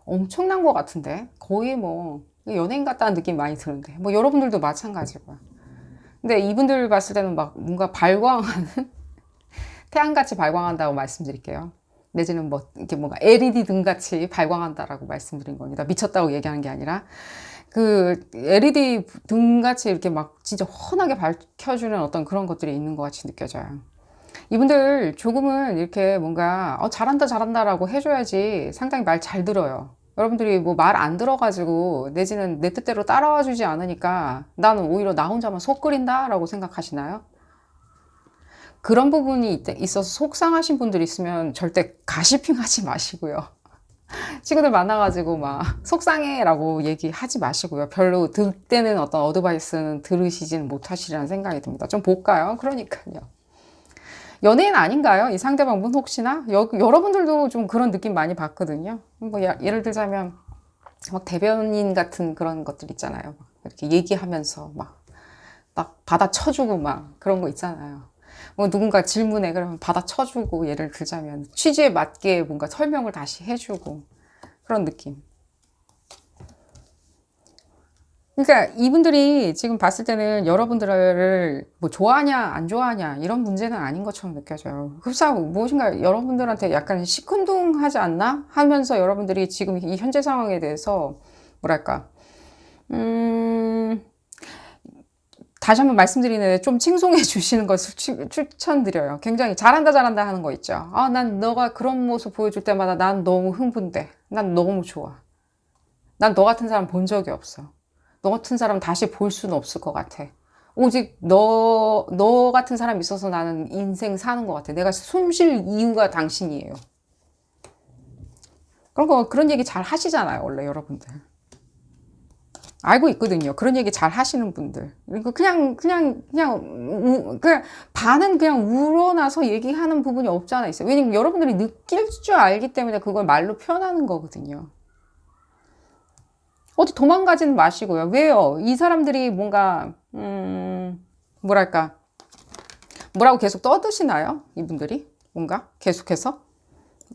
엄청난 것 같은데 거의 뭐 연예인 같다는 느낌이 많이 드는데 뭐 여러분들도 마찬가지고요. 근데 이분들 봤을 때는 막 뭔가 발광하는 태양같이 발광한다고 말씀드릴게요. 내지는 뭐 이렇게 뭔가 LED 등같이 발광한다라고 말씀드린 겁니다. 미쳤다고 얘기하는 게 아니라 그 LED 등같이 이렇게 막 진짜 환하게 밝혀주는 어떤 그런 것들이 있는 것 같이 느껴져요. 이분들 조금은 이렇게 뭔가 잘한다 라고 해줘야지 상당히 말 잘 들어요. 여러분들이 뭐 말 안 들어가지고 내지는 내 뜻대로 따라와 주지 않으니까 나는 오히려 나 혼자만 속 끓인다 라고 생각하시나요? 그런 부분이 있어서 속상하신 분들 있으면 절대 가시핑 하지 마시고요. 친구들 만나가지고 막 속상해 라고 얘기하지 마시고요. 별로 득되는 어떤 어드바이스는 들으시진 못하시리라는 생각이 듭니다. 좀 볼까요? 그러니까요. 연예인 아닌가요? 이 상대방분 혹시나? 여러분들도 좀 그런 느낌 많이 받거든요. 뭐 예를 들자면 막 대변인 같은 그런 것들 있잖아요. 막 이렇게 얘기하면서 막 받아쳐주고 막 그런 거 있잖아요. 뭐 누군가 질문해 그러면 받아쳐주고 예를 들자면 취지에 맞게 뭔가 설명을 다시 해주고 그런 느낌. 그러니까 이분들이 지금 봤을 때는 여러분들을 뭐 좋아하냐 안 좋아하냐 이런 문제는 아닌 것처럼 느껴져요. 흡사 무엇인가 여러분들한테 약간 시큰둥하지 않나 하면서 여러분들이 지금 이 현재 상황에 대해서 뭐랄까 다시 한번 말씀드리는데 좀 칭송해 주시는 것을 추천드려요. 굉장히 잘한다 하는 거 있죠. 난 너가 그런 모습 보여줄 때마다 난 너무 흥분돼. 난 너무 좋아. 난 너 같은 사람 본 적이 없어. 너 같은 사람 다시 볼 수는 없을 것 같아. 오직 너 같은 사람이 있어서 나는 인생 사는 것 같아. 내가 숨 쉴 이유가 당신이에요. 그런 얘기 잘 하시잖아요, 원래 여러분들. 알고 있거든요. 그런 얘기 잘 하시는 분들. 그냥 반은 그냥 우러나서 얘기하는 부분이 없지 않아 있어요. 왜냐면 여러분들이 느낄 줄 알기 때문에 그걸 말로 표현하는 거거든요. 어디 도망가지는 마시고요. 왜요? 이 사람들이 뭔가 뭐라고 계속 떠드시나요? 이분들이 뭔가 계속해서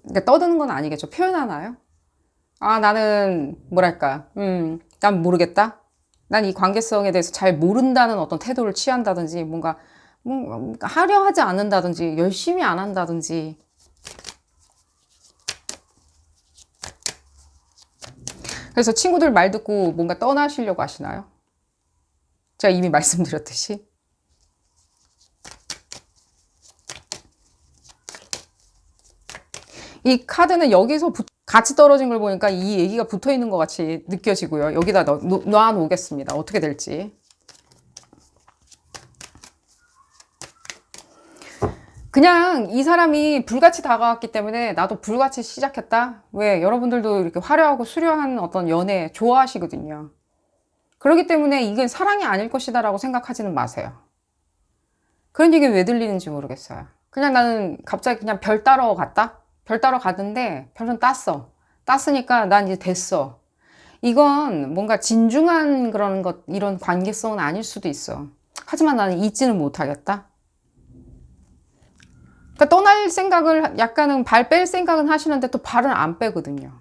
그러니까 떠드는 건 아니겠죠. 표현하나요? 나는 난 모르겠다. 난 이 관계성에 대해서 잘 모른다는 어떤 태도를 취한다든지 뭔가 하려 하지 않는다든지 열심히 안 한다든지 그래서 친구들 말 듣고 뭔가 떠나시려고 하시나요? 제가 이미 말씀드렸듯이. 이 카드는 여기서 같이 떨어진 걸 보니까 이 얘기가 붙어 있는 것 같이 느껴지고요. 여기다 놔놓겠습니다. 어떻게 될지. 그냥 이 사람이 불같이 다가왔기 때문에 나도 불같이 시작했다? 왜? 여러분들도 이렇게 화려하고 수려한 어떤 연애 좋아하시거든요. 그렇기 때문에 이게 사랑이 아닐 것이다 라고 생각하지는 마세요. 그런 얘기 왜 들리는지 모르겠어요. 그냥 나는 갑자기 그냥 별 따러 갔다? 별 따러 갔는데 별은 땄으니까 난 이제 됐어. 이건 뭔가 진중한 이런 관계성은 아닐 수도 있어. 하지만 나는 잊지는 못하겠다. 그러니까 떠날 생각을 약간은 발 뺄 생각은 하시는데 또 발은 안 빼거든요.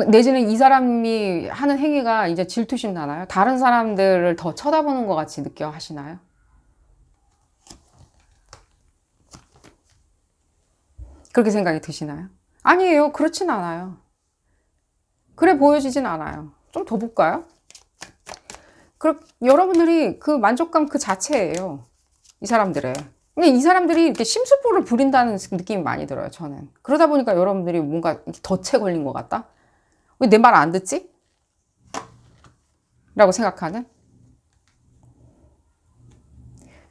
내지는 이 사람이 하는 행위가 이제 질투심 나나요? 다른 사람들을 더 쳐다보는 것 같이 느껴 하시나요? 그렇게 생각이 드시나요? 아니에요. 그렇진 않아요. 그래 보여지진 않아요. 좀 더 볼까요? 여러분들이 그 만족감 그 자체예요. 이 사람들의. 근데 이 사람들이 이렇게 심술보를 부린다는 느낌이 많이 들어요, 저는. 그러다 보니까 여러분들이 뭔가 덫에 걸린 것 같다? 왜 내 말 안 듣지? 라고 생각하는?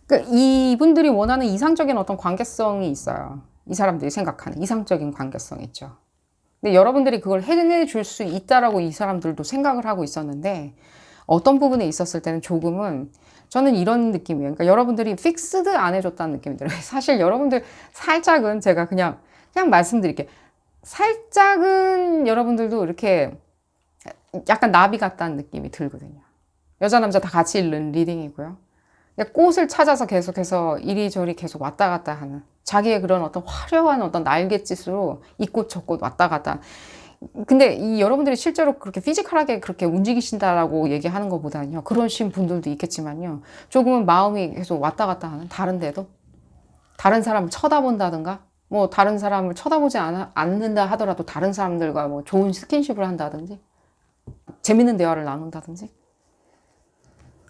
그러니까 이분들이 원하는 이상적인 어떤 관계성이 있어요. 이 사람들이 생각하는 이상적인 관계성이 있죠. 근데 여러분들이 그걸 해내줄 수 있다라고 이 사람들도 생각을 하고 있었는데 어떤 부분에 있었을 때는 조금은 저는 이런 느낌이에요. 그러니까 여러분들이 픽스드 안 해줬다는 느낌이 들어요. 사실 여러분들 살짝은 제가 그냥 말씀드릴게요. 살짝은 여러분들도 이렇게 약간 나비 같다는 느낌이 들거든요. 여자 남자 다 같이 읽는 리딩이고요. 꽃을 찾아서 계속해서 이리저리 계속 왔다 갔다 하는 자기의 그런 어떤 화려한 어떤 날갯짓으로 이 꽃 저 꽃 왔다 갔다. 근데 이 여러분들이 실제로 그렇게 피지컬하게 그렇게 움직이신다라고 얘기하는 것보다는요, 그러신 분들도 있겠지만요, 조금은 마음이 계속 왔다 갔다 하는, 다른데도 다른 사람을 쳐다본다든가 뭐 다른 사람을 쳐다보지 않는다 하더라도 다른 사람들과 뭐 좋은 스킨십을 한다든지 재밌는 대화를 나눈다든지,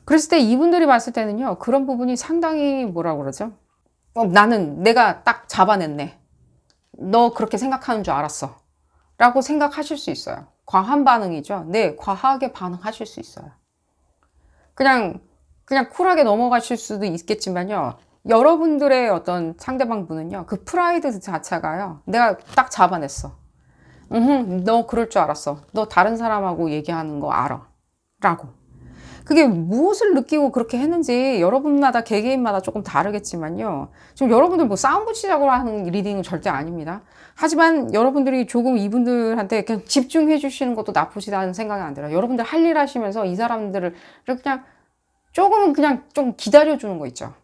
그랬을 때 이분들이 봤을 때는요, 그런 부분이 상당히 뭐라고 그러죠? 나는 내가 딱 잡아냈네. 너 그렇게 생각하는 줄 알았어. 라고 생각하실 수 있어요. 과한 반응이죠. 네, 과하게 반응하실 수 있어요. 그냥 쿨하게 넘어가실 수도 있겠지만요. 여러분들의 어떤 상대방 분은요, 그 프라이드 자체가요, 내가 딱 잡아냈어. 너 그럴 줄 알았어. 너 다른 사람하고 얘기하는 거 알아. 라고. 그게 무엇을 느끼고 그렇게 했는지 여러분마다 개개인마다 조금 다르겠지만요. 지금 여러분들 뭐 싸움 붙이자고 하는 리딩은 절대 아닙니다. 하지만 여러분들이 조금 이분들한테 그냥 집중해 주시는 것도 나쁘지 않은 생각이 안 들어요. 여러분들 할 일 하시면서 이 사람들을 그냥 조금은 그냥 좀 기다려주는 거 있죠.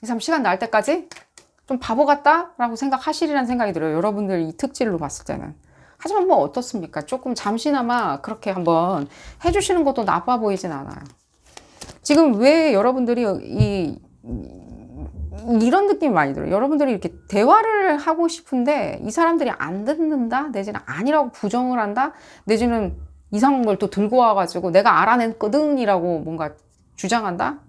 이 사람 시간 날 때까지 좀 바보 같다? 라고 생각하시리라는 생각이 들어요. 여러분들 이 특질로 봤을 때는. 하지만 뭐 어떻습니까? 조금 잠시나마 그렇게 한번 해주시는 것도 나빠 보이진 않아요. 지금 왜 여러분들이 이런 느낌이 많이 들어요. 여러분들이 이렇게 대화를 하고 싶은데 이 사람들이 안 듣는다? 내지는 아니라고 부정을 한다? 내지는 이상한 걸 또 들고 와가지고 내가 알아냈거든이라고 뭔가 주장한다?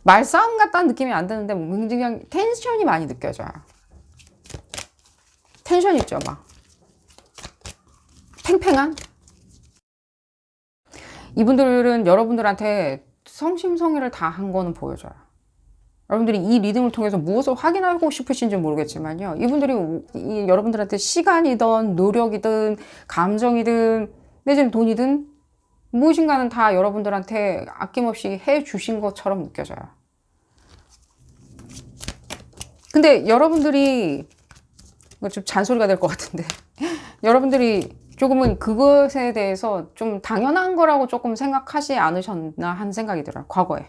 말싸움 같다는 느낌이 안 드는데 굉장히 텐션이 많이 느껴져요. 텐션 있죠, 막. 팽팽한? 이분들은 여러분들한테 성심성의를 다 한 거는 보여줘요. 여러분들이 이 리딩을 통해서 무엇을 확인하고 싶으신지 모르겠지만요. 이분들이 여러분들한테 시간이든 노력이든 감정이든 내지는 돈이든 무엇인가는 다 여러분들한테 아낌없이 해주신 것처럼 느껴져요. 근데 여러분들이, 이거 좀 잔소리가 될 것 같은데 여러분들이 조금은 그것에 대해서 좀 당연한 거라고 조금 생각하지 않으셨나 하는 생각이 들어요. 과거에.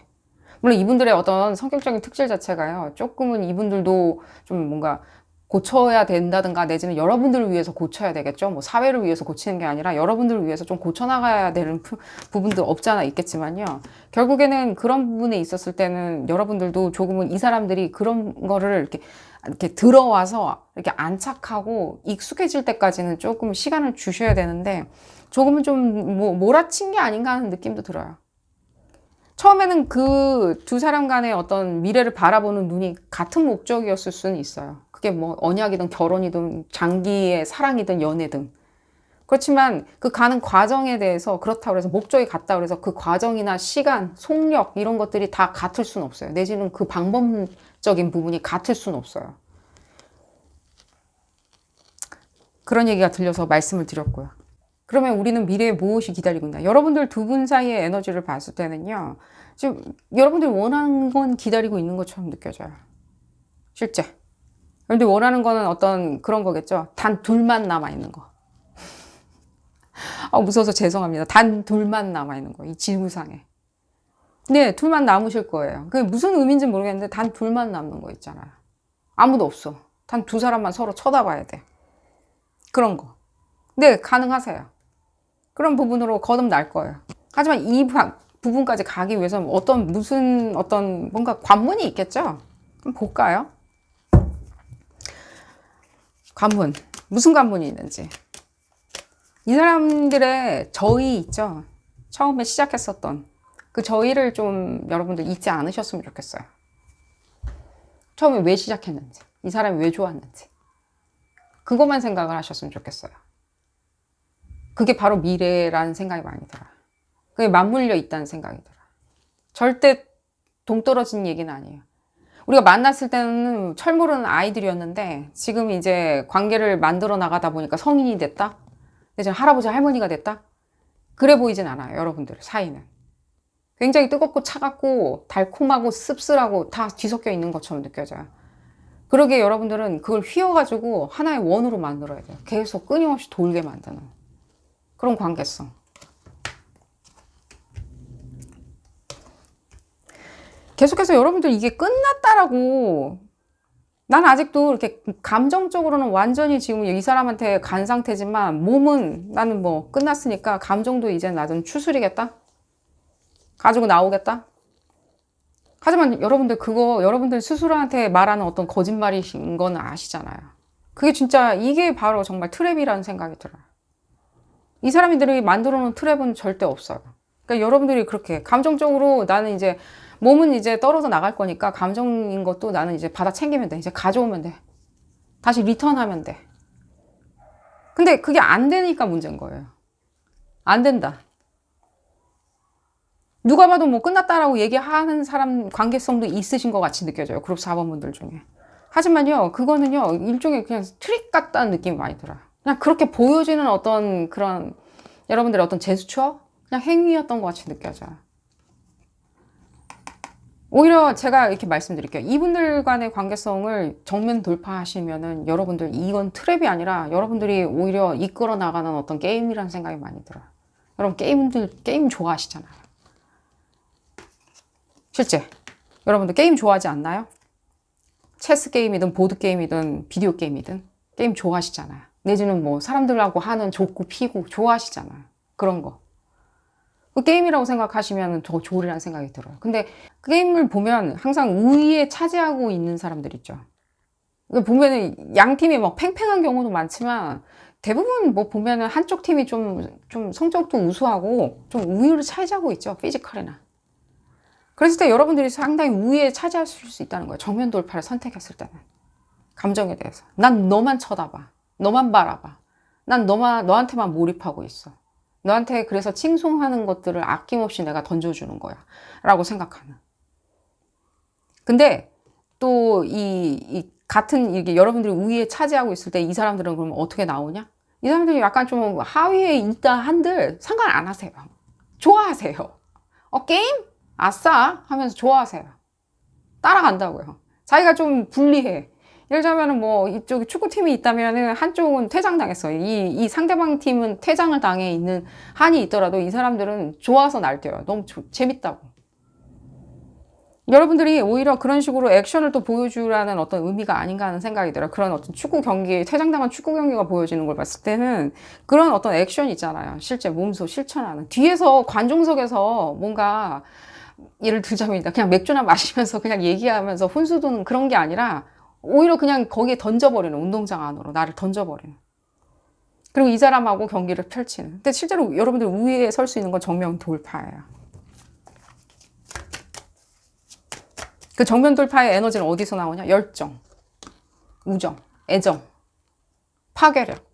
물론 이분들의 어떤 성격적인 특질 자체가요, 조금은 이분들도 좀 뭔가 고쳐야 된다든가 내지는 여러분들을 위해서 고쳐야 되겠죠. 뭐 사회를 위해서 고치는 게 아니라 여러분들을 위해서 좀 고쳐나가야 되는 부분도 없지 않아 있겠지만요. 결국에는 그런 부분에 있었을 때는 여러분들도 조금은 이 사람들이 그런 거를 이렇게 들어와서 이렇게 안착하고 익숙해질 때까지는 조금 시간을 주셔야 되는데 조금은 좀 몰아친 게 아닌가 하는 느낌도 들어요. 처음에는 그 두 사람 간의 어떤 미래를 바라보는 눈이 같은 목적이었을 수는 있어요. 그게 뭐 언약이든 결혼이든 장기의 사랑이든 연애든. 그렇지만 그 가는 과정에 대해서 그렇다고 해서 목적이 같다고 해서 그 과정이나 시간, 속력 이런 것들이 다 같을 수는 없어요. 내지는 그 방법적인 부분이 같을 수는 없어요. 그런 얘기가 들려서 말씀을 드렸고요. 그러면 우리는 미래에 무엇이 기다리고 있나? 여러분들 두 분 사이의 에너지를 봤을 때는요, 지금 여러분들이 원하는 건 기다리고 있는 것처럼 느껴져요. 실제. 여러분들이 원하는 거는 어떤 그런 거겠죠? 단 둘만 남아있는 거. 무서워서 죄송합니다. 단 둘만 남아있는 거. 이 지구상에. 네, 둘만 남으실 거예요. 그게 무슨 의미인지 모르겠는데 단 둘만 남는 거 있잖아요. 아무도 없어. 단 두 사람만 서로 쳐다봐야 돼. 그런 거. 네, 가능하세요. 그런 부분으로 거듭날 거예요. 하지만 이 부분까지 가기 위해서는 무슨 뭔가 관문이 있겠죠? 그럼 볼까요? 관문. 무슨 관문이 있는지. 이 사람들의 저의 있죠? 처음에 시작했었던 그 저의를 좀 여러분들 잊지 않으셨으면 좋겠어요. 처음에 왜 시작했는지, 이 사람이 왜 좋았는지. 그것만 생각을 하셨으면 좋겠어요. 그게 바로 미래라는 생각이 많이 들어요. 그게 맞물려 있다는 생각이 들어요. 절대 동떨어진 얘기는 아니에요. 우리가 만났을 때는 철모르는 아이들이었는데 지금 이제 관계를 만들어 나가다 보니까 성인이 됐다? 이제 할아버지 할머니가 됐다? 그래 보이진 않아요. 여러분들 사이는. 굉장히 뜨겁고 차갑고 달콤하고 씁쓸하고 다 뒤섞여 있는 것처럼 느껴져요. 그러기에 여러분들은 그걸 휘어가지고 하나의 원으로 만들어야 돼요. 계속 끊임없이 돌게 만드는 그런 관계성. 계속해서 여러분들 이게 끝났다라고, 난 아직도 이렇게 감정적으로는 완전히 지금 이 사람한테 간 상태지만 몸은 나는 뭐 끝났으니까 감정도 이제 나는 추스리겠다? 가지고 나오겠다? 하지만 여러분들 그거 여러분들 스스로한테 말하는 어떤 거짓말이신 건 아시잖아요. 그게 진짜 이게 바로 정말 트랩이라는 생각이 들어요. 이 사람들이 만들어 놓은 트랩은 절대 없어요. 그러니까 여러분들이 그렇게 감정적으로 나는 이제 몸은 이제 떨어져 나갈 거니까 감정인 것도 나는 이제 받아 챙기면 돼. 이제 가져오면 돼. 다시 리턴하면 돼. 근데 그게 안 되니까 문제인 거예요. 안 된다. 누가 봐도 뭐 끝났다라고 얘기하는 사람 관계성도 있으신 것 같이 느껴져요. 그룹 4번 분들 중에. 하지만요, 그거는요, 일종의 그냥 트릭 같다는 느낌이 많이 들어요. 그냥 그렇게 보여지는 어떤 그런 여러분들의 어떤 제스처? 그냥 행위였던 것 같이 느껴져요. 오히려 제가 이렇게 말씀드릴게요. 이분들 간의 관계성을 정면 돌파하시면은 여러분들 이건 트랩이 아니라 여러분들이 오히려 이끌어 나가는 어떤 게임이라는 생각이 많이 들어요. 여러분 게임 좋아하시잖아요. 실제 여러분들 게임 좋아하지 않나요? 체스 게임이든 보드 게임이든 비디오 게임이든 게임 좋아하시잖아요. 내지는 뭐 사람들하고 하는 족구 피구 좋아하시잖아요. 그런 거. 그 게임이라고 생각하시면 더 좋으리라는 생각이 들어요. 근데 그 게임을 보면 항상 우위에 차지하고 있는 사람들 있죠. 보면은 양 팀이 막 팽팽한 경우도 많지만 대부분 뭐 보면은 한쪽 팀이 좀 성적도 우수하고 좀 우위를 차지하고 있죠. 피지컬이나. 그랬을 때 여러분들이 상당히 우위에 차지하실 수 있다는 거예요. 정면 돌파를 선택했을 때는. 감정에 대해서. 난 너만 쳐다봐. 너만 바라봐. 난 너한테만 몰입하고 있어. 너한테 그래서 칭송하는 것들을 아낌없이 내가 던져주는 거야. 라고 생각하는. 근데 또 같은 이게 여러분들이 우위에 차지하고 있을 때 이 사람들은 그러면 어떻게 나오냐? 이 사람들이 약간 좀 하위에 있다 한들 상관 안 하세요. 좋아하세요. 게임? 아싸! 하면서 좋아하세요. 따라간다고요. 자기가 좀 불리해. 예를 들자면 뭐 이쪽에 축구팀이 있다면 한쪽은 퇴장당했어요. 이 상대방 팀은 퇴장을 당해 있는 한이 있더라도 이 사람들은 좋아서 날뛰어요. 너무 재밌다고. 여러분들이 오히려 그런 식으로 액션을 또 보여주라는 어떤 의미가 아닌가 하는 생각이 들어요. 그런 어떤 축구 경기, 퇴장당한 축구 경기가 보여지는 걸 봤을 때는 그런 어떤 액션이 있잖아요. 실제 몸소 실천하는. 뒤에서 관중석에서 뭔가 예를 들자면 그냥 맥주나 마시면서 그냥 얘기하면서 훈수 두는 그런 게 아니라 오히려 그냥 거기에 던져버리는, 운동장 안으로 나를 던져버리는. 그리고 이 사람하고 경기를 펼치는. 근데 실제로 여러분들 우위에 설 수 있는 건 정면 돌파예요. 그 정면 돌파의 에너지는 어디서 나오냐? 열정, 우정, 애정, 파괴력.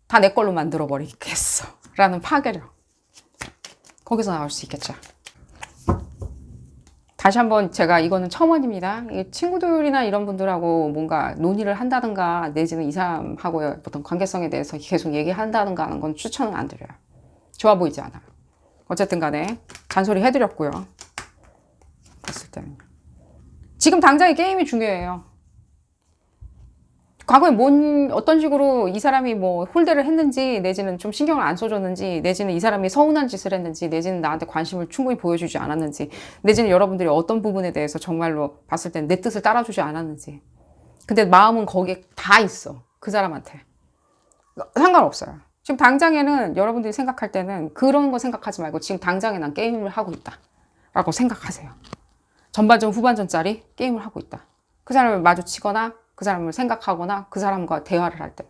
다 내 걸로 만들어버리겠어. 라는 파괴력. 거기서 나올 수 있겠죠. 다시 한번 제가 이거는 첨언입니다. 친구들이나 이런 분들하고 뭔가 논의를 한다든가 내지는 이 사람하고의 어떤 관계성에 대해서 계속 얘기한다든가 하는 건 추천은 안 드려요. 좋아 보이지 않아요. 어쨌든 간에 잔소리 해드렸고요. 봤을 때는. 지금 당장의 게임이 중요해요. 과거에 어떤 식으로 이 사람이 뭐 홀대를 했는지, 내지는 좀 신경을 안 써줬는지, 내지는 이 사람이 서운한 짓을 했는지, 내지는 나한테 관심을 충분히 보여주지 않았는지, 내지는 여러분들이 어떤 부분에 대해서 정말로 봤을 땐 내 뜻을 따라주지 않았는지. 근데 마음은 거기에 다 있어. 그 사람한테. 상관없어요. 지금 당장에는 여러분들이 생각할 때는 그런 거 생각하지 말고 지금 당장에 난 게임을 하고 있다 라고 생각하세요. 전반전 후반전짜리 게임을 하고 있다. 그 사람을 마주치거나 그 사람을 생각하거나 그 사람과 대화를 할 때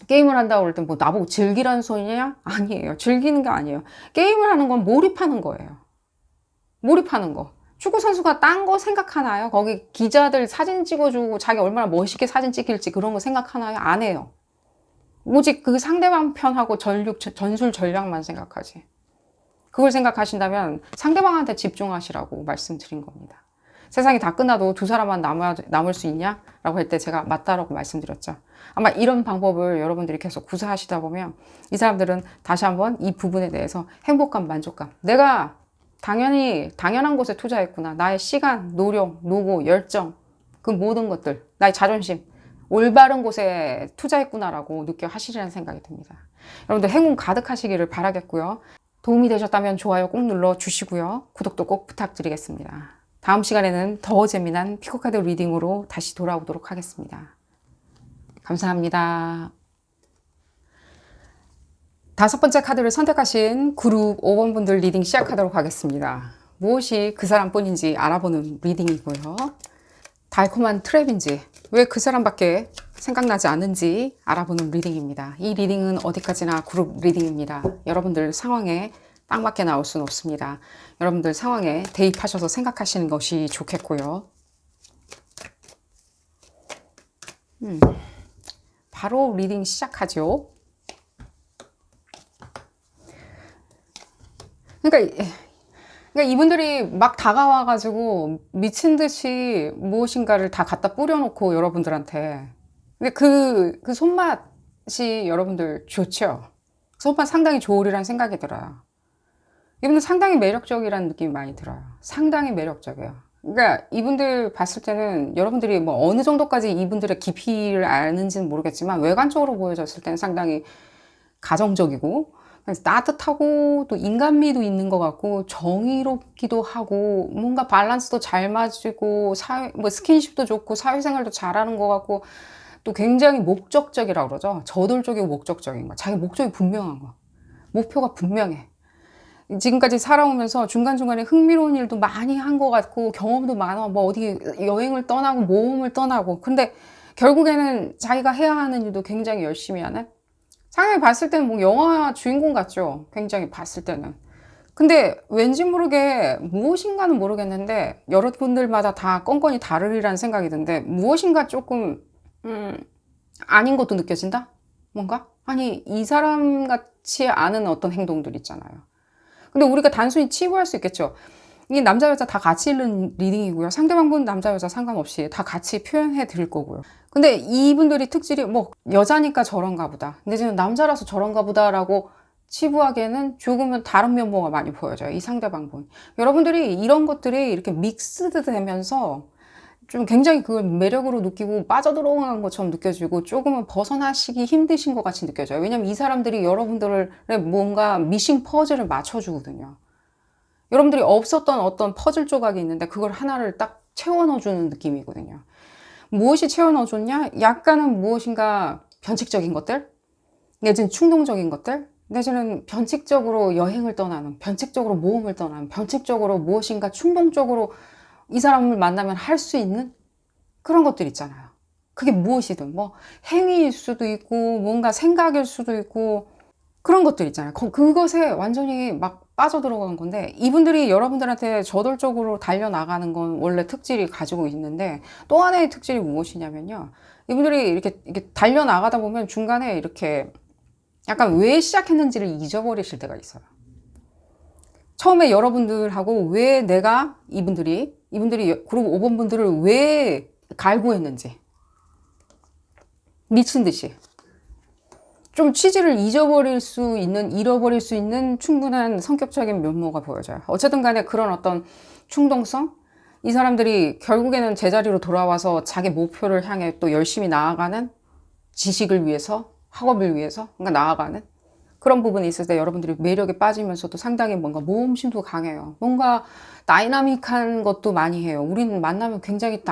게임을 한다고 그럴 때 뭐 나보고 즐기라는 소리냐? 아니에요. 즐기는 게 아니에요. 게임을 하는 건 몰입하는 거예요. 몰입하는 거. 축구 선수가 딴 거 생각하나요? 거기 기자들 사진 찍어주고 자기 얼마나 멋있게 사진 찍힐지 그런 거 생각하나요? 안 해요. 오직 그 상대방 편하고 전술 전략만 생각하지. 그걸 생각하신다면 상대방한테 집중하시라고 말씀드린 겁니다. 세상이 다 끝나도 두 사람만 남을 수 있냐? 라고 할 때 제가 맞다라고 말씀드렸죠. 아마 이런 방법을 여러분들이 계속 구사하시다 보면 이 사람들은 다시 한번 이 부분에 대해서 행복감, 만족감. 내가 당연한 곳에 투자했구나. 나의 시간, 노력, 노고, 열정, 그 모든 것들, 나의 자존심, 올바른 곳에 투자했구나라고 느껴 하시리라는 생각이 듭니다. 여러분들 행운 가득하시기를 바라겠고요. 도움이 되셨다면 좋아요 꼭 눌러주시고요. 구독도 꼭 부탁드리겠습니다. 다음 시간에는 더 재미난 피코카드 리딩으로 다시 돌아오도록 하겠습니다. 감사합니다. 5번째 카드를 선택하신 그룹 5번 분들 리딩 시작하도록 하겠습니다. 무엇이 그 사람뿐인지 알아보는 리딩이고요. 달콤한 트랩인지 왜 그 사람밖에 생각나지 않는지 알아보는 리딩입니다. 이 리딩은 어디까지나 그룹 리딩입니다. 여러분들 상황에 딱 맞게 나올 수는 없습니다. 여러분들 상황에 대입하셔서 생각하시는 것이 좋겠고요. 바로 리딩 시작하죠. 그러니까 이분들이 막 다가와가지고 미친 듯이 무엇인가를 다 갖다 뿌려놓고 여러분들한테. 근데 그 손맛이 여러분들 좋죠? 손맛 상당히 좋으리란 생각이 들어요. 이분들 상당히 매력적이라는 느낌이 많이 들어요. 상당히 매력적이에요. 그러니까 이분들 봤을 때는 여러분들이 뭐 어느 정도까지 이분들의 깊이를 아는지는 모르겠지만 외관적으로 보여졌을 때는 상당히 가정적이고 따뜻하고 또 인간미도 있는 것 같고 정의롭기도 하고 뭔가 밸런스도 잘 맞고 뭐 스킨십도 좋고 사회생활도 잘하는 것 같고 또 굉장히 목적적이라고 그러죠. 저돌적이고 목적적인 거. 자기 목적이 분명한 거. 목표가 분명해. 지금까지 살아오면서 중간중간에 흥미로운 일도 많이 한 것 같고 경험도 많아. 뭐 어디 여행을 떠나고 모험을 떠나고. 근데 결국에는 자기가 해야 하는 일도 굉장히 열심히 하는. 상당히 봤을 때는 뭐 영화 주인공 같죠. 굉장히 봤을 때는. 근데 왠지 모르게 무엇인가는 모르겠는데 여러분들마다 다 건건이 다르리라는 생각이 드는데 무엇인가 조금 아닌 것도 느껴진다? 뭔가? 아니 이 사람 같지 않은 어떤 행동들 있잖아요. 근데 우리가 단순히 치부할 수 있겠죠. 이게 남자 여자 다 같이 읽는 리딩이고요. 상대방 분 남자 여자 상관없이 다 같이 표현해 드릴 거고요. 근데 이분들이 특질이 뭐 여자니까 저런가 보다. 근데 지금 남자라서 저런가 보다라고 치부하기에는 조금은 다른 면모가 많이 보여져요. 이 상대방 분. 여러분들이 이런 것들이 이렇게 믹스드 되면서 좀 굉장히 그걸 매력으로 느끼고 빠져들어간 것처럼 느껴지고 조금은 벗어나시기 힘드신 것 같이 느껴져요. 왜냐면 이 사람들이 여러분들의 뭔가 미싱 퍼즐을 맞춰주거든요. 여러분들이 없었던 어떤 퍼즐 조각이 있는데 그걸 하나를 딱 채워 넣어주는 느낌이거든요. 무엇이 채워 넣어줬냐? 약간은 무엇인가 변칙적인 것들, 내지는 충동적인 것들, 내지는 변칙적으로 여행을 떠나는, 변칙적으로 모험을 떠나는, 변칙적으로 무엇인가 충동적으로 이 사람을 만나면 할 수 있는 그런 것들 있잖아요. 그게 무엇이든 뭐 행위일 수도 있고 뭔가 생각일 수도 있고 그런 것들 있잖아요. 그것에 완전히 막 빠져들어간 건데 이분들이 여러분들한테 저돌적으로 달려나가는 건 원래 특질이 가지고 있는데 또 하나의 특질이 무엇이냐면요. 이분들이 이렇게 달려나가다 보면 중간에 이렇게 약간 왜 시작했는지를 잊어버리실 때가 있어요. 처음에 여러분들하고 왜 내가 이분들이 그룹 5번 분들을 왜 갈구했는지 미친 듯이 좀 취지를 잃어버릴 수 있는 충분한 성격적인 면모가 보여져요. 어쨌든 간에 그런 어떤 충동성, 이 사람들이 결국에는 제자리로 돌아와서 자기 목표를 향해 또 열심히 나아가는 지식을 위해서, 학업을 위해서, 그러니까 나아가는 그런 부분이 있을 때 여러분들이 매력에 빠지면서도 상당히 뭔가 모험심도 강해요. 뭔가 다이나믹한 것도 많이 해요. 우리는 만나면 굉장히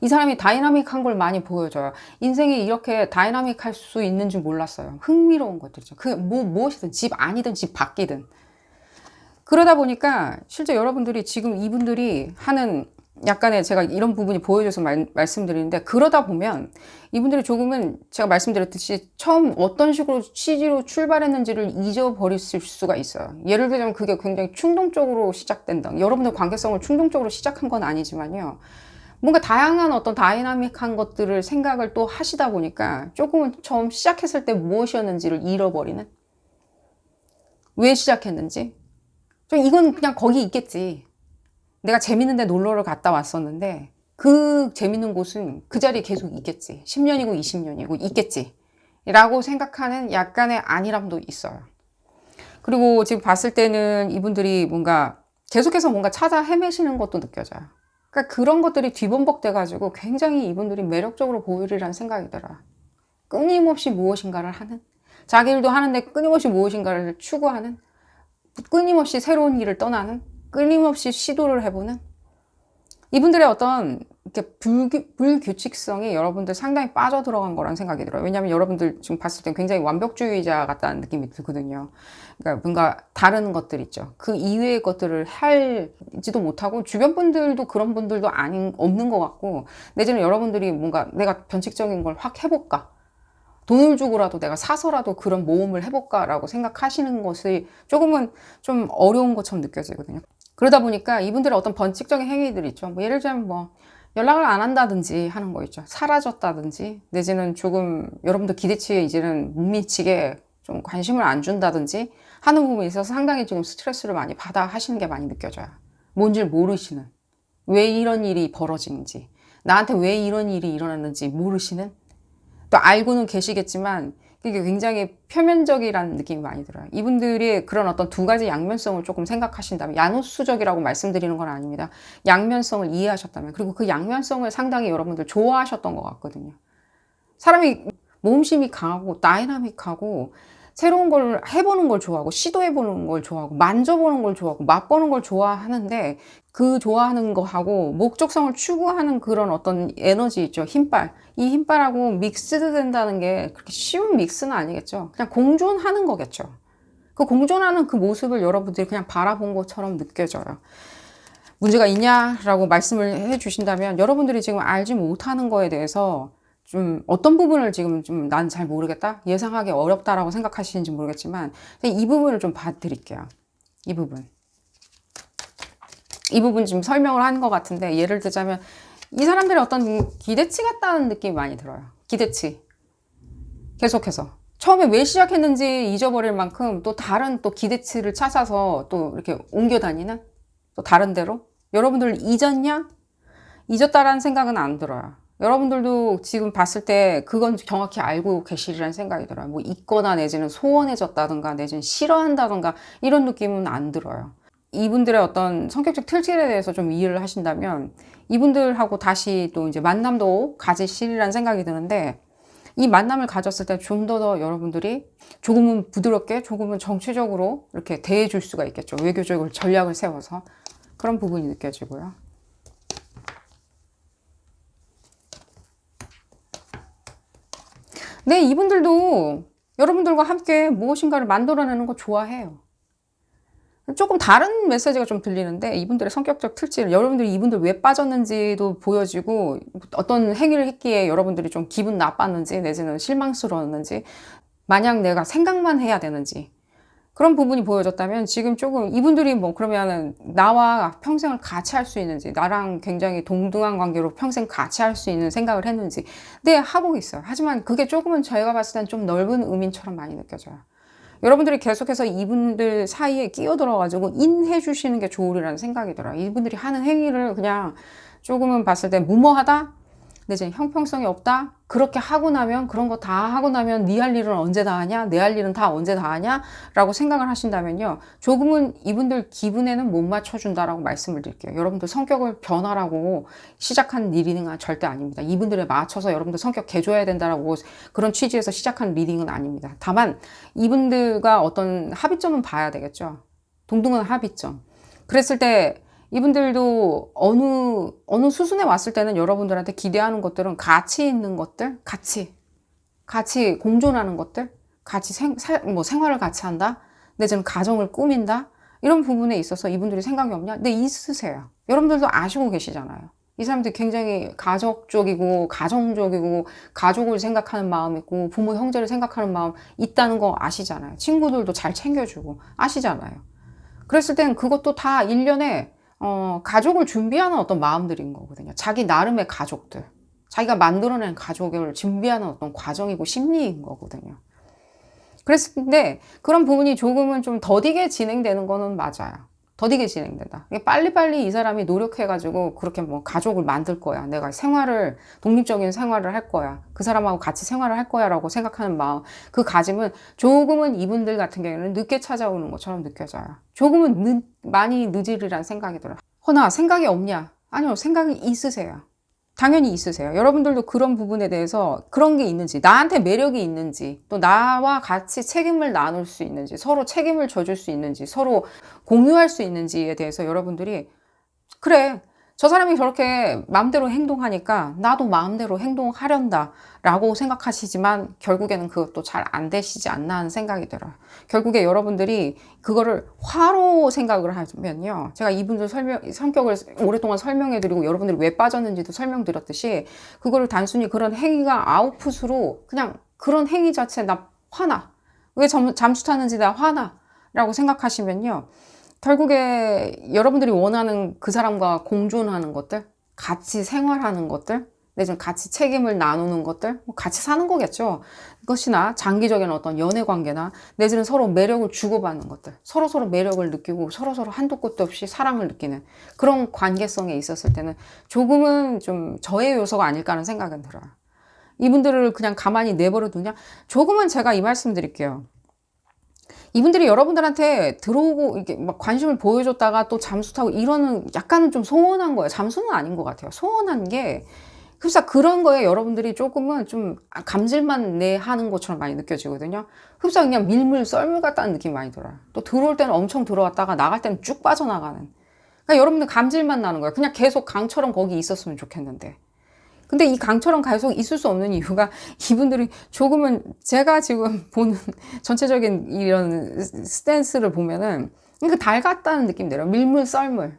이 사람이 다이나믹한 걸 많이 보여줘요. 인생이 이렇게 다이나믹할 수 있는 줄 몰랐어요. 흥미로운 것들이죠. 무엇이든 집 안이든 집 밖이든. 그러다 보니까 실제 여러분들이 지금 이분들이 하는 약간의 제가 이런 부분이 보여줘서 말씀드리는데, 그러다 보면 이분들이 조금은 제가 말씀드렸듯이 처음 어떤 식으로 취지로 출발했는지를 잊어버릴 수가 있어요. 예를 들자면 그게 굉장히 충동적으로 시작된다. 여러분들 관계성을 충동적으로 시작한 건 아니지만요. 뭔가 다양한 어떤 다이나믹한 것들을 생각을 또 하시다 보니까 조금은 처음 시작했을 때 무엇이었는지를 잃어버리는? 왜 시작했는지? 이건 그냥 거기 있겠지. 내가 재밌는 데 놀러를 갔다 왔었는데 그 재밌는 곳은 그 자리에 계속 있겠지. 10년이고 20년이고 있겠지. 라고 생각하는 약간의 안일함도 있어요. 그리고 지금 봤을 때는 이분들이 뭔가 계속해서 뭔가 찾아 헤매시는 것도 느껴져요. 그러니까 그런 것들이 뒤범벅돼가지고 굉장히 이분들이 매력적으로 보이리라는 생각이 들어요. 끊임없이 무엇인가를 하는, 자기 일도 하는데 끊임없이 무엇인가를 추구하는, 끊임없이 새로운 일을 떠나는, 끊임없이 시도를 해보는, 이분들의 어떤 이렇게 불규칙성이 여러분들 상당히 빠져들어간 거라는 생각이 들어요. 왜냐하면 여러분들 지금 봤을 때 굉장히 완벽주의자 같다는 느낌이 들거든요. 그러니까 뭔가 다른 것들 있죠. 그 이외의 것들을 할지도 못하고, 주변 분들도 그런 분들도 없는 것 같고, 내지는 여러분들이 뭔가 내가 변칙적인 걸 확 해볼까? 돈을 주고라도 내가 사서라도 그런 모험을 해볼까라고 생각하시는 것이 조금은 좀 어려운 것처럼 느껴지거든요. 그러다 보니까 이분들의 어떤 번칙적인 행위들이 있죠. 뭐 예를 들면 뭐 연락을 안 한다든지 하는 거 있죠. 사라졌다든지, 내지는 조금 여러분들 기대치에 이제는 못 미치게 좀 관심을 안 준다든지 하는 부분에 있어서 상당히 지금 스트레스를 많이 받아 하시는 게 많이 느껴져요. 뭔지를 모르시는, 왜 이런 일이 벌어지는지, 나한테 왜 이런 일이 일어났는지 모르시는, 또 알고는 계시겠지만 그게 굉장히 표면적이라는 느낌이 많이 들어요. 이분들이 그런 어떤 두 가지 양면성을 조금 생각하신다면, 야노수적이라고 말씀드리는 건 아닙니다. 양면성을 이해하셨다면, 그리고 그 양면성을 상당히 여러분들 좋아하셨던 것 같거든요. 사람이 모험심이 강하고 다이나믹하고 새로운 걸 해보는 걸 좋아하고, 시도해보는 걸 좋아하고, 만져보는 걸 좋아하고, 맛보는 걸 좋아하는데, 그 좋아하는 거하고 목적성을 추구하는 그런 어떤 에너지 있죠. 힘빨. 이 힘빨하고 믹스드 된다는 게 그렇게 쉬운 믹스는 아니겠죠. 그냥 공존하는 거겠죠. 그 공존하는 그 모습을 여러분들이 그냥 바라본 것처럼 느껴져요. 문제가 있냐라고 말씀을 해 주신다면, 여러분들이 지금 알지 못하는 거에 대해서 좀 어떤 부분을 지금 좀 난 잘 모르겠다, 예상하기 어렵다라고 생각하시는지 모르겠지만, 이 부분을 좀 봐드릴게요. 이 부분 지금 설명을 한 것 같은데, 예를 들자면 이 사람들의 어떤 기대치 같다는 느낌이 많이 들어요. 기대치. 계속해서 처음에 왜 시작했는지 잊어버릴 만큼 또 다른 또 기대치를 찾아서 또 이렇게 옮겨 다니는, 또 다른 데로. 여러분들 잊었냐? 잊었다라는 생각은 안 들어요. 여러분들도 지금 봤을 때 그건 정확히 알고 계시리라는 생각이 들어요. 뭐 있거나 내지는 소원해졌다든가 내지는 싫어한다든가 이런 느낌은 안 들어요. 이분들의 어떤 성격적 특질에 대해서 좀 이해를 하신다면, 이분들하고 다시 또 이제 만남도 가지시리라는 생각이 드는데, 이 만남을 가졌을 때 좀 더 여러분들이 조금은 부드럽게, 조금은 정치적으로 이렇게 대해줄 수가 있겠죠. 외교적으로 전략을 세워서. 그런 부분이 느껴지고요. 네, 이분들도 여러분들과 함께 무엇인가를 만들어내는 거 좋아해요. 조금 다른 메시지가 좀 들리는데, 이분들의 성격적 특질, 여러분들이 이분들 왜 빠졌는지도 보여지고, 어떤 행위를 했기에 여러분들이 좀 기분 나빴는지 내지는 실망스러웠는지, 마냥 내가 생각만 해야 되는지, 그런 부분이 보여졌다면, 지금 조금 이분들이 뭐 그러면은 나와 평생을 같이 할 수 있는지, 나랑 굉장히 동등한 관계로 평생 같이 할 수 있는 생각을 했는지, 네, 하고 있어요. 하지만 그게 조금은 저희가 봤을 땐 좀 넓은 의미처럼 많이 느껴져요. 여러분들이 계속해서 이분들 사이에 끼어들어가지고 인해 주시는 게 좋으리라는 생각이 들어요. 이분들이 하는 행위를 그냥 조금은 봤을 때 무모하다? 근데 이제 형평성이 없다? 그렇게 하고 나면, 그런 거 다 하고 나면 네 할 일은 언제 다 하냐? 내 할 일은 다 언제 다 하냐? 라고 생각을 하신다면요. 조금은 이분들 기분에는 못 맞춰준다라고 말씀을 드릴게요. 여러분들 성격을 변화라고 시작한 리딩은 절대 아닙니다. 이분들에 맞춰서 여러분들 성격 개조해야 된다라고 그런 취지에서 시작한 리딩은 아닙니다. 다만 이분들과 어떤 합의점은 봐야 되겠죠. 동등한 합의점. 그랬을 때 이분들도 어느 수순에 왔을 때는 여러분들한테 기대하는 것들은 가치 있는 것들, 같이 공존하는 것들, 같이 생활을 같이 한다, 내 지금 가정을 꾸민다, 이런 부분에 있어서 이분들이 생각이 없냐? 근데 있으세요. 여러분들도 아시고 계시잖아요. 이 사람들이 굉장히 가족적이고, 가정적이고, 가족을 생각하는 마음 있고, 부모, 형제를 생각하는 마음 있다는 거 아시잖아요. 친구들도 잘 챙겨주고, 아시잖아요. 그랬을 땐 그것도 다 일련의 가족을 준비하는 어떤 마음들인 거거든요. 자기 나름의 가족들. 자기가 만들어낸 가족을 준비하는 어떤 과정이고 심리인 거거든요. 그랬을 때 그런 부분이 조금은 좀 더디게 진행되는 거는 맞아요. 더디게 진행된다. 빨리빨리 이 사람이 노력해가지고 그렇게 뭐 가족을 만들 거야. 내가 독립적인 생활을 할 거야. 그 사람하고 같이 생활을 할 거야 라고 생각하는 마음. 그 가짐은 조금은 이분들 같은 경우에는 늦게 찾아오는 것처럼 느껴져요. 조금은 많이 늦으리란 생각이 들어요. 허나 생각이 없냐? 아니요. 생각이 있으세요. 당연히 있으세요. 여러분들도 그런 부분에 대해서 그런 게 있는지, 나한테 매력이 있는지, 또 나와 같이 책임을 나눌 수 있는지, 서로 책임을 져줄 수 있는지, 서로 공유할 수 있는지에 대해서 여러분들이 그래, 저 사람이 저렇게 마음대로 행동하니까 나도 마음대로 행동하련다 라고 생각하시지만 결국에는 그것도 잘 안 되시지 않나 하는 생각이 들어요. 결국에 여러분들이 그거를 화로 생각을 하면요. 제가 이분들 성격을 오랫동안 설명해드리고 여러분들이 왜 빠졌는지도 설명드렸듯이 그거를 단순히 그런 행위가 아웃풋으로 그냥 그런 행위 자체 나 화나. 왜 잠수 타는지 나 화나. 라고 생각하시면요. 결국에 여러분들이 원하는 그 사람과 공존하는 것들, 같이 생활하는 것들, 내지는 같이 책임을 나누는 것들, 같이 사는 거겠죠. 그것이나 장기적인 어떤 연애 관계나 내지는 서로 매력을 주고받는 것들, 서로 매력을 느끼고 서로 한도 끝도 없이 사랑을 느끼는 그런 관계성에 있었을 때는 조금은 좀 저의 요소가 아닐까 하는 생각은 들어요. 이분들을 그냥 가만히 내버려 두냐? 조금은 제가 이 말씀 드릴게요. 이분들이 여러분들한테 들어오고 이렇게 막 관심을 보여줬다가 또 잠수 타고 이러는 약간은 좀 소원한 거예요. 잠수는 아닌 것 같아요. 소원한 게 흡사 그런 거에 여러분들이 조금은 좀 감질만 내 하는 것처럼 많이 느껴지거든요. 흡사 그냥 밀물 썰물 같다는 느낌이 많이 들어요. 또 들어올 때는 엄청 들어왔다가 나갈 때는 쭉 빠져나가는. 그러니까 여러분들 감질만 나는 거예요. 그냥 계속 강처럼 거기 있었으면 좋겠는데. 근데 이 강처럼 계속 있을 수 없는 이유가 이분들이 조금은 제가 지금 보는 전체적인 이런 스탠스를 보면은 그 달 같다는 느낌이 들어요. 밀물, 썰물.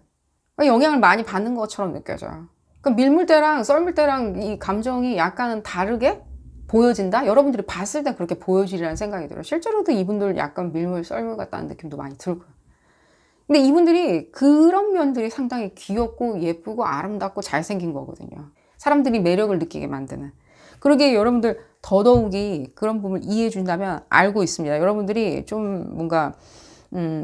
영향을 많이 받는 것처럼 느껴져요. 그러니까 밀물 때랑 썰물 때랑 이 감정이 약간은 다르게 보여진다? 여러분들이 봤을 때 그렇게 보여지리라는 생각이 들어요. 실제로도 이분들 약간 밀물, 썰물 같다는 느낌도 많이 들고요. 근데 이분들이 그런 면들이 상당히 귀엽고 예쁘고 아름답고 잘생긴 거거든요. 사람들이 매력을 느끼게 만드는. 그러기에 여러분들 더더욱이 그런 부분을 이해해 준다면 알고 있습니다. 여러분들이 좀 뭔가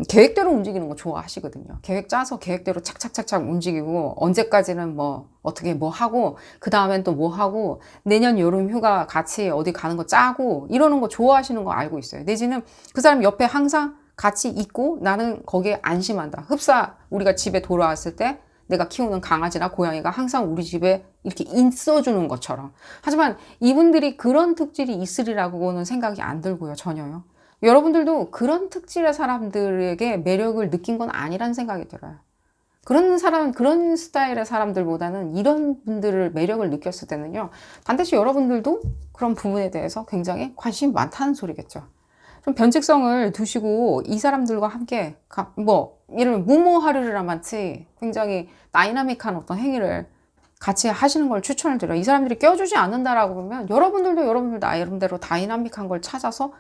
계획대로 움직이는 거 좋아하시거든요. 계획 짜서 계획대로 착착착착 움직이고 언제까지는 뭐 어떻게 뭐 하고 그 다음엔 또 뭐 하고 내년 여름 휴가 같이 어디 가는 거 짜고 이러는 거 좋아하시는 거 알고 있어요. 내지는 그 사람 옆에 항상 같이 있고 나는 거기에 안심한다. 흡사 우리가 집에 돌아왔을 때 내가 키우는 강아지나 고양이가 항상 우리 집에 이렇게 있어주는 것처럼. 하지만 이분들이 그런 특질이 있으리라고는 생각이 안 들고요. 전혀요. 여러분들도 그런 특질의 사람들에게 매력을 느낀 건 아니란 생각이 들어요. 그런 스타일의 사람들보다는 이런 분들을 매력을 느꼈을 때는요. 반드시 여러분들도 그런 부분에 대해서 굉장히 관심이 많다는 소리겠죠. 좀 변칙성을 두시고 이 사람들과 함께 이런 무모하르르라 마치 굉장히 다이나믹한 어떤 행위를 같이 하시는 걸 추천을 드려요. 이 사람들이 껴주지 않는다라고 보면 여러분들도 여러분들 나름대로 다이나믹한 걸 찾아서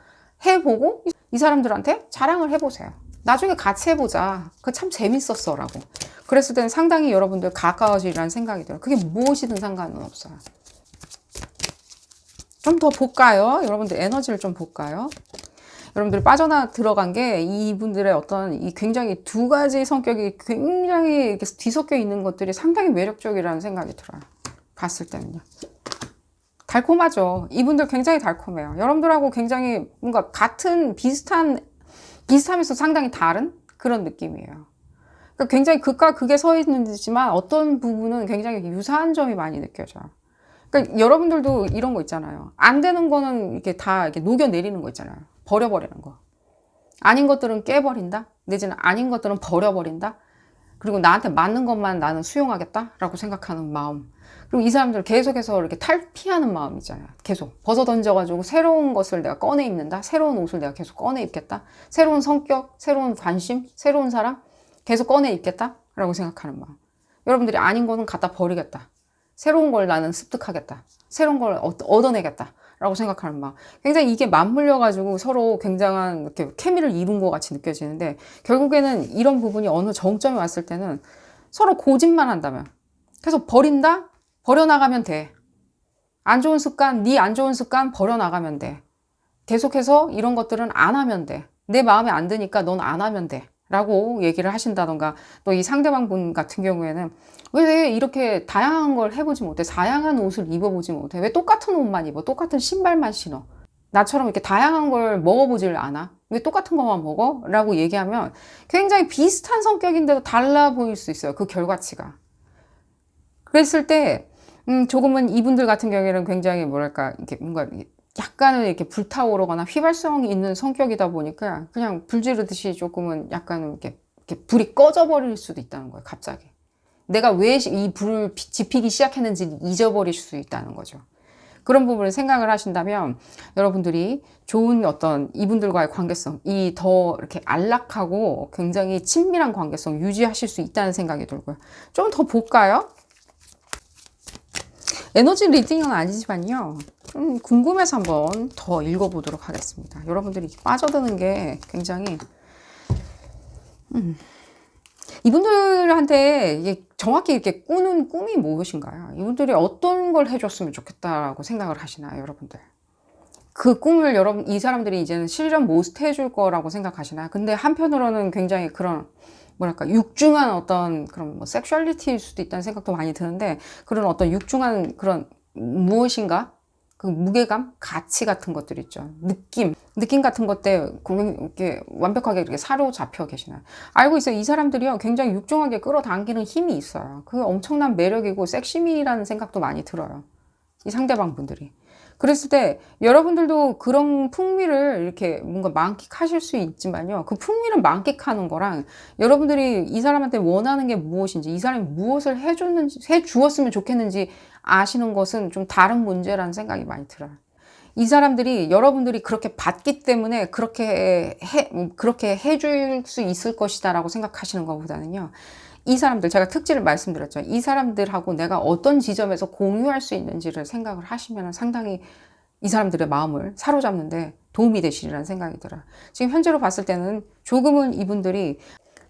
해보고 이 사람들한테 자랑을 해보세요. 나중에 같이 해보자. 그거 참 재밌었어 라고. 그랬을 때는 상당히 여러분들 가까워지리라는 생각이 들어요. 그게 무엇이든 상관은 없어요. 좀 더 볼까요? 여러분들 에너지를 좀 볼까요? 여러분들이 들어간 게 이분들의 어떤 이 굉장히 두 가지 성격이 굉장히 이렇게 뒤섞여 있는 것들이 상당히 매력적이라는 생각이 들어요. 봤을 때는요. 달콤하죠. 이분들 굉장히 달콤해요. 여러분들하고 굉장히 뭔가 비슷하면서 상당히 다른 그런 느낌이에요. 그러니까 굉장히 극과 극에 서 있는지만 어떤 부분은 굉장히 유사한 점이 많이 느껴져요. 그러니까 여러분들도 이런 거 있잖아요. 안 되는 거는 이렇게 다 이렇게 녹여내리는 거 있잖아요. 버려버리는 거. 아닌 것들은 깨버린다. 내지는 아닌 것들은 버려버린다. 그리고 나한테 맞는 것만 나는 수용하겠다라고 생각하는 마음. 그리고 이 사람들 계속해서 이렇게 탈피하는 마음 있잖아요. 계속 벗어 던져가지고 새로운 것을 내가 꺼내 입는다. 새로운 옷을 내가 계속 꺼내 입겠다. 새로운 성격, 새로운 관심, 새로운 사람 계속 꺼내 입겠다라고 생각하는 마음. 여러분들이 아닌 거는 갖다 버리겠다. 새로운 걸 나는 습득하겠다. 새로운 걸 얻어내겠다. 라고 생각하는 마음. 굉장히 이게 맞물려가지고 서로 굉장한 이렇게 케미를 이룬 것 같이 느껴지는데, 결국에는 이런 부분이 어느 정점에 왔을 때는 서로 고집만 한다면, 계속 버린다? 버려나가면 돼. 안 좋은 습관, 네 안 좋은 습관 버려나가면 돼. 계속해서 이런 것들은 안 하면 돼. 내 마음에 안 드니까 넌 안 하면 돼. 라고 얘기를 하신다던가, 또 이 상대방 분 같은 경우에는 왜 이렇게 다양한 걸 해보지 못해? 다양한 옷을 입어보지 못해? 왜 똑같은 옷만 입어? 똑같은 신발만 신어? 나처럼 이렇게 다양한 걸 먹어보질 않아? 왜 똑같은 것만 먹어? 라고 얘기하면 굉장히 비슷한 성격인데도 달라 보일 수 있어요. 그 결과치가. 그랬을 때, 조금은 이분들 같은 경우에는 굉장히 뭐랄까, 이렇게 뭔가 약간은 이렇게 불타오르거나 휘발성이 있는 성격이다 보니까 그냥 불 지르듯이 조금은 약간은 이렇게 불이 꺼져버릴 수도 있다는 거예요. 갑자기. 내가 왜 이 불을 지피기 시작했는지 잊어버릴 수 있다는 거죠. 그런 부분을 생각을 하신다면 여러분들이 좋은 어떤 이분들과의 관계성, 이 더 이렇게 안락하고 굉장히 친밀한 관계성 유지하실 수 있다는 생각이 들고요. 좀 더 볼까요? 에너지 리딩은 아니지만요. 좀 궁금해서 한번 더 읽어보도록 하겠습니다. 여러분들이 빠져드는 게 굉장히 이분들한테 이게 정확히 이렇게 꾸는 꿈이 무엇인가요? 이분들이 어떤 걸 해줬으면 좋겠다라고 생각을 하시나요, 여러분들? 그 꿈을 이 사람들이 이제는 실현 못 해줄 거라고 생각하시나요? 근데 한편으로는 굉장히 그런 뭐랄까 육중한 어떤 그런 뭐 섹슈얼리티일 수도 있다는 생각도 많이 드는데, 그런 어떤 육중한 그런 무엇인가 그 무게감, 가치 같은 것들 있죠. 느낌 같은 것 때 이렇게 완벽하게 이렇게 사로잡혀 계시나요? 알고 있어요. 이 사람들이요 굉장히 육중하게 끌어당기는 힘이 있어요. 그게 엄청난 매력이고 섹시미라는 생각도 많이 들어요. 이 상대방 분들이. 그랬을 때 여러분들도 그런 풍미를 이렇게 뭔가 만끽하실 수 있지만요. 그 풍미를 만끽하는 거랑 여러분들이 이 사람한테 원하는 게 무엇인지, 이 사람이 무엇을 해주었으면 좋겠는지 아시는 것은 좀 다른 문제라는 생각이 많이 들어요. 이 사람들이 여러분들이 그렇게 받기 때문에 그렇게 해줄 수 있을 것이다라고 생각하시는 것보다는요. 이 사람들, 제가 특질을 말씀드렸죠. 이 사람들하고 내가 어떤 지점에서 공유할 수 있는지를 생각을 하시면 상당히 이 사람들의 마음을 사로잡는데 도움이 되시리라는 생각이 들어요. 지금 현재로 봤을 때는 조금은 이분들이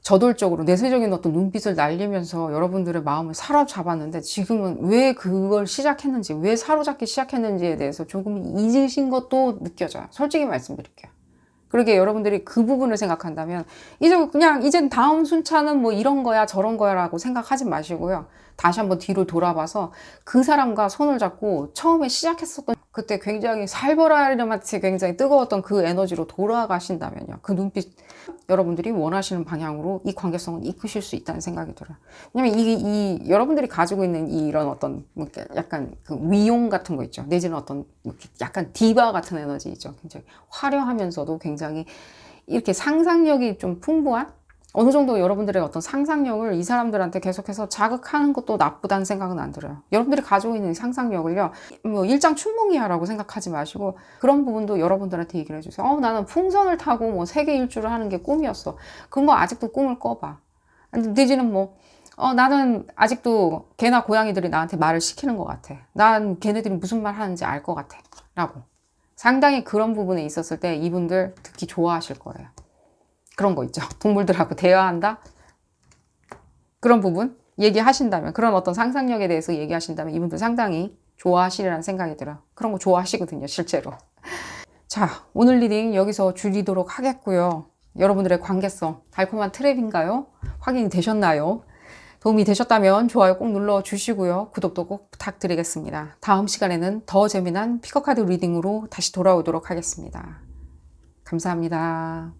저돌적으로 내세적인 어떤 눈빛을 날리면서 여러분들의 마음을 사로잡았는데, 지금은 왜 그걸 시작했는지, 왜 사로잡기 시작했는지에 대해서 조금 잊으신 것도 느껴져요. 솔직히 말씀드릴게요. 그러게 여러분들이 그 부분을 생각한다면 이젠 다음 순차는 뭐 이런 거야 저런 거야 라고 생각하지 마시고요. 다시 한번 뒤로 돌아봐서 그 사람과 손을 잡고 처음에 시작했었던 그때 굉장히 살벌하리마치 굉장히 뜨거웠던 그 에너지로 돌아가신다면요. 그 눈빛, 여러분들이 원하시는 방향으로 이 관계성을 이끄실 수 있다는 생각이 들어요. 왜냐면 여러분들이 가지고 있는 이런 어떤 약간 그 위용 같은 거 있죠. 내지는 어떤 약간 디바 같은 에너지 있죠. 굉장히 화려하면서도 굉장히 이렇게 상상력이 좀 풍부한, 어느 정도 여러분들의 어떤 상상력을 이 사람들한테 계속해서 자극하는 것도 나쁘다는 생각은 안 들어요. 여러분들이 가지고 있는 상상력을요, 뭐 일장춘몽이야라고 생각하지 마시고 그런 부분도 여러분들한테 얘기를 해주세요. 나는 풍선을 타고 뭐 세계 일주를 하는 게 꿈이었어. 그런 거 아직도 꿈을 꿔봐. 내지는 뭐 나는 아직도 개나 고양이들이 나한테 말을 시키는 것 같아. 난 걔네들이 무슨 말 하는지 알 것 같아. 라고. 상당히 그런 부분에 있었을 때 이분들 듣기 좋아하실 거예요. 그런 거 있죠. 동물들하고 대화한다? 그런 부분 얘기하신다면, 그런 어떤 상상력에 대해서 얘기하신다면 이분들 상당히 좋아하시리라는 생각이 들어요. 그런 거 좋아하시거든요, 실제로. 자, 오늘 리딩 여기서 줄이도록 하겠고요. 여러분들의 관계성, 달콤한 트랩인가요? 확인이 되셨나요? 도움이 되셨다면 좋아요 꼭 눌러주시고요. 구독도 꼭 부탁드리겠습니다. 다음 시간에는 더 재미난 피커카드 리딩으로 다시 돌아오도록 하겠습니다. 감사합니다.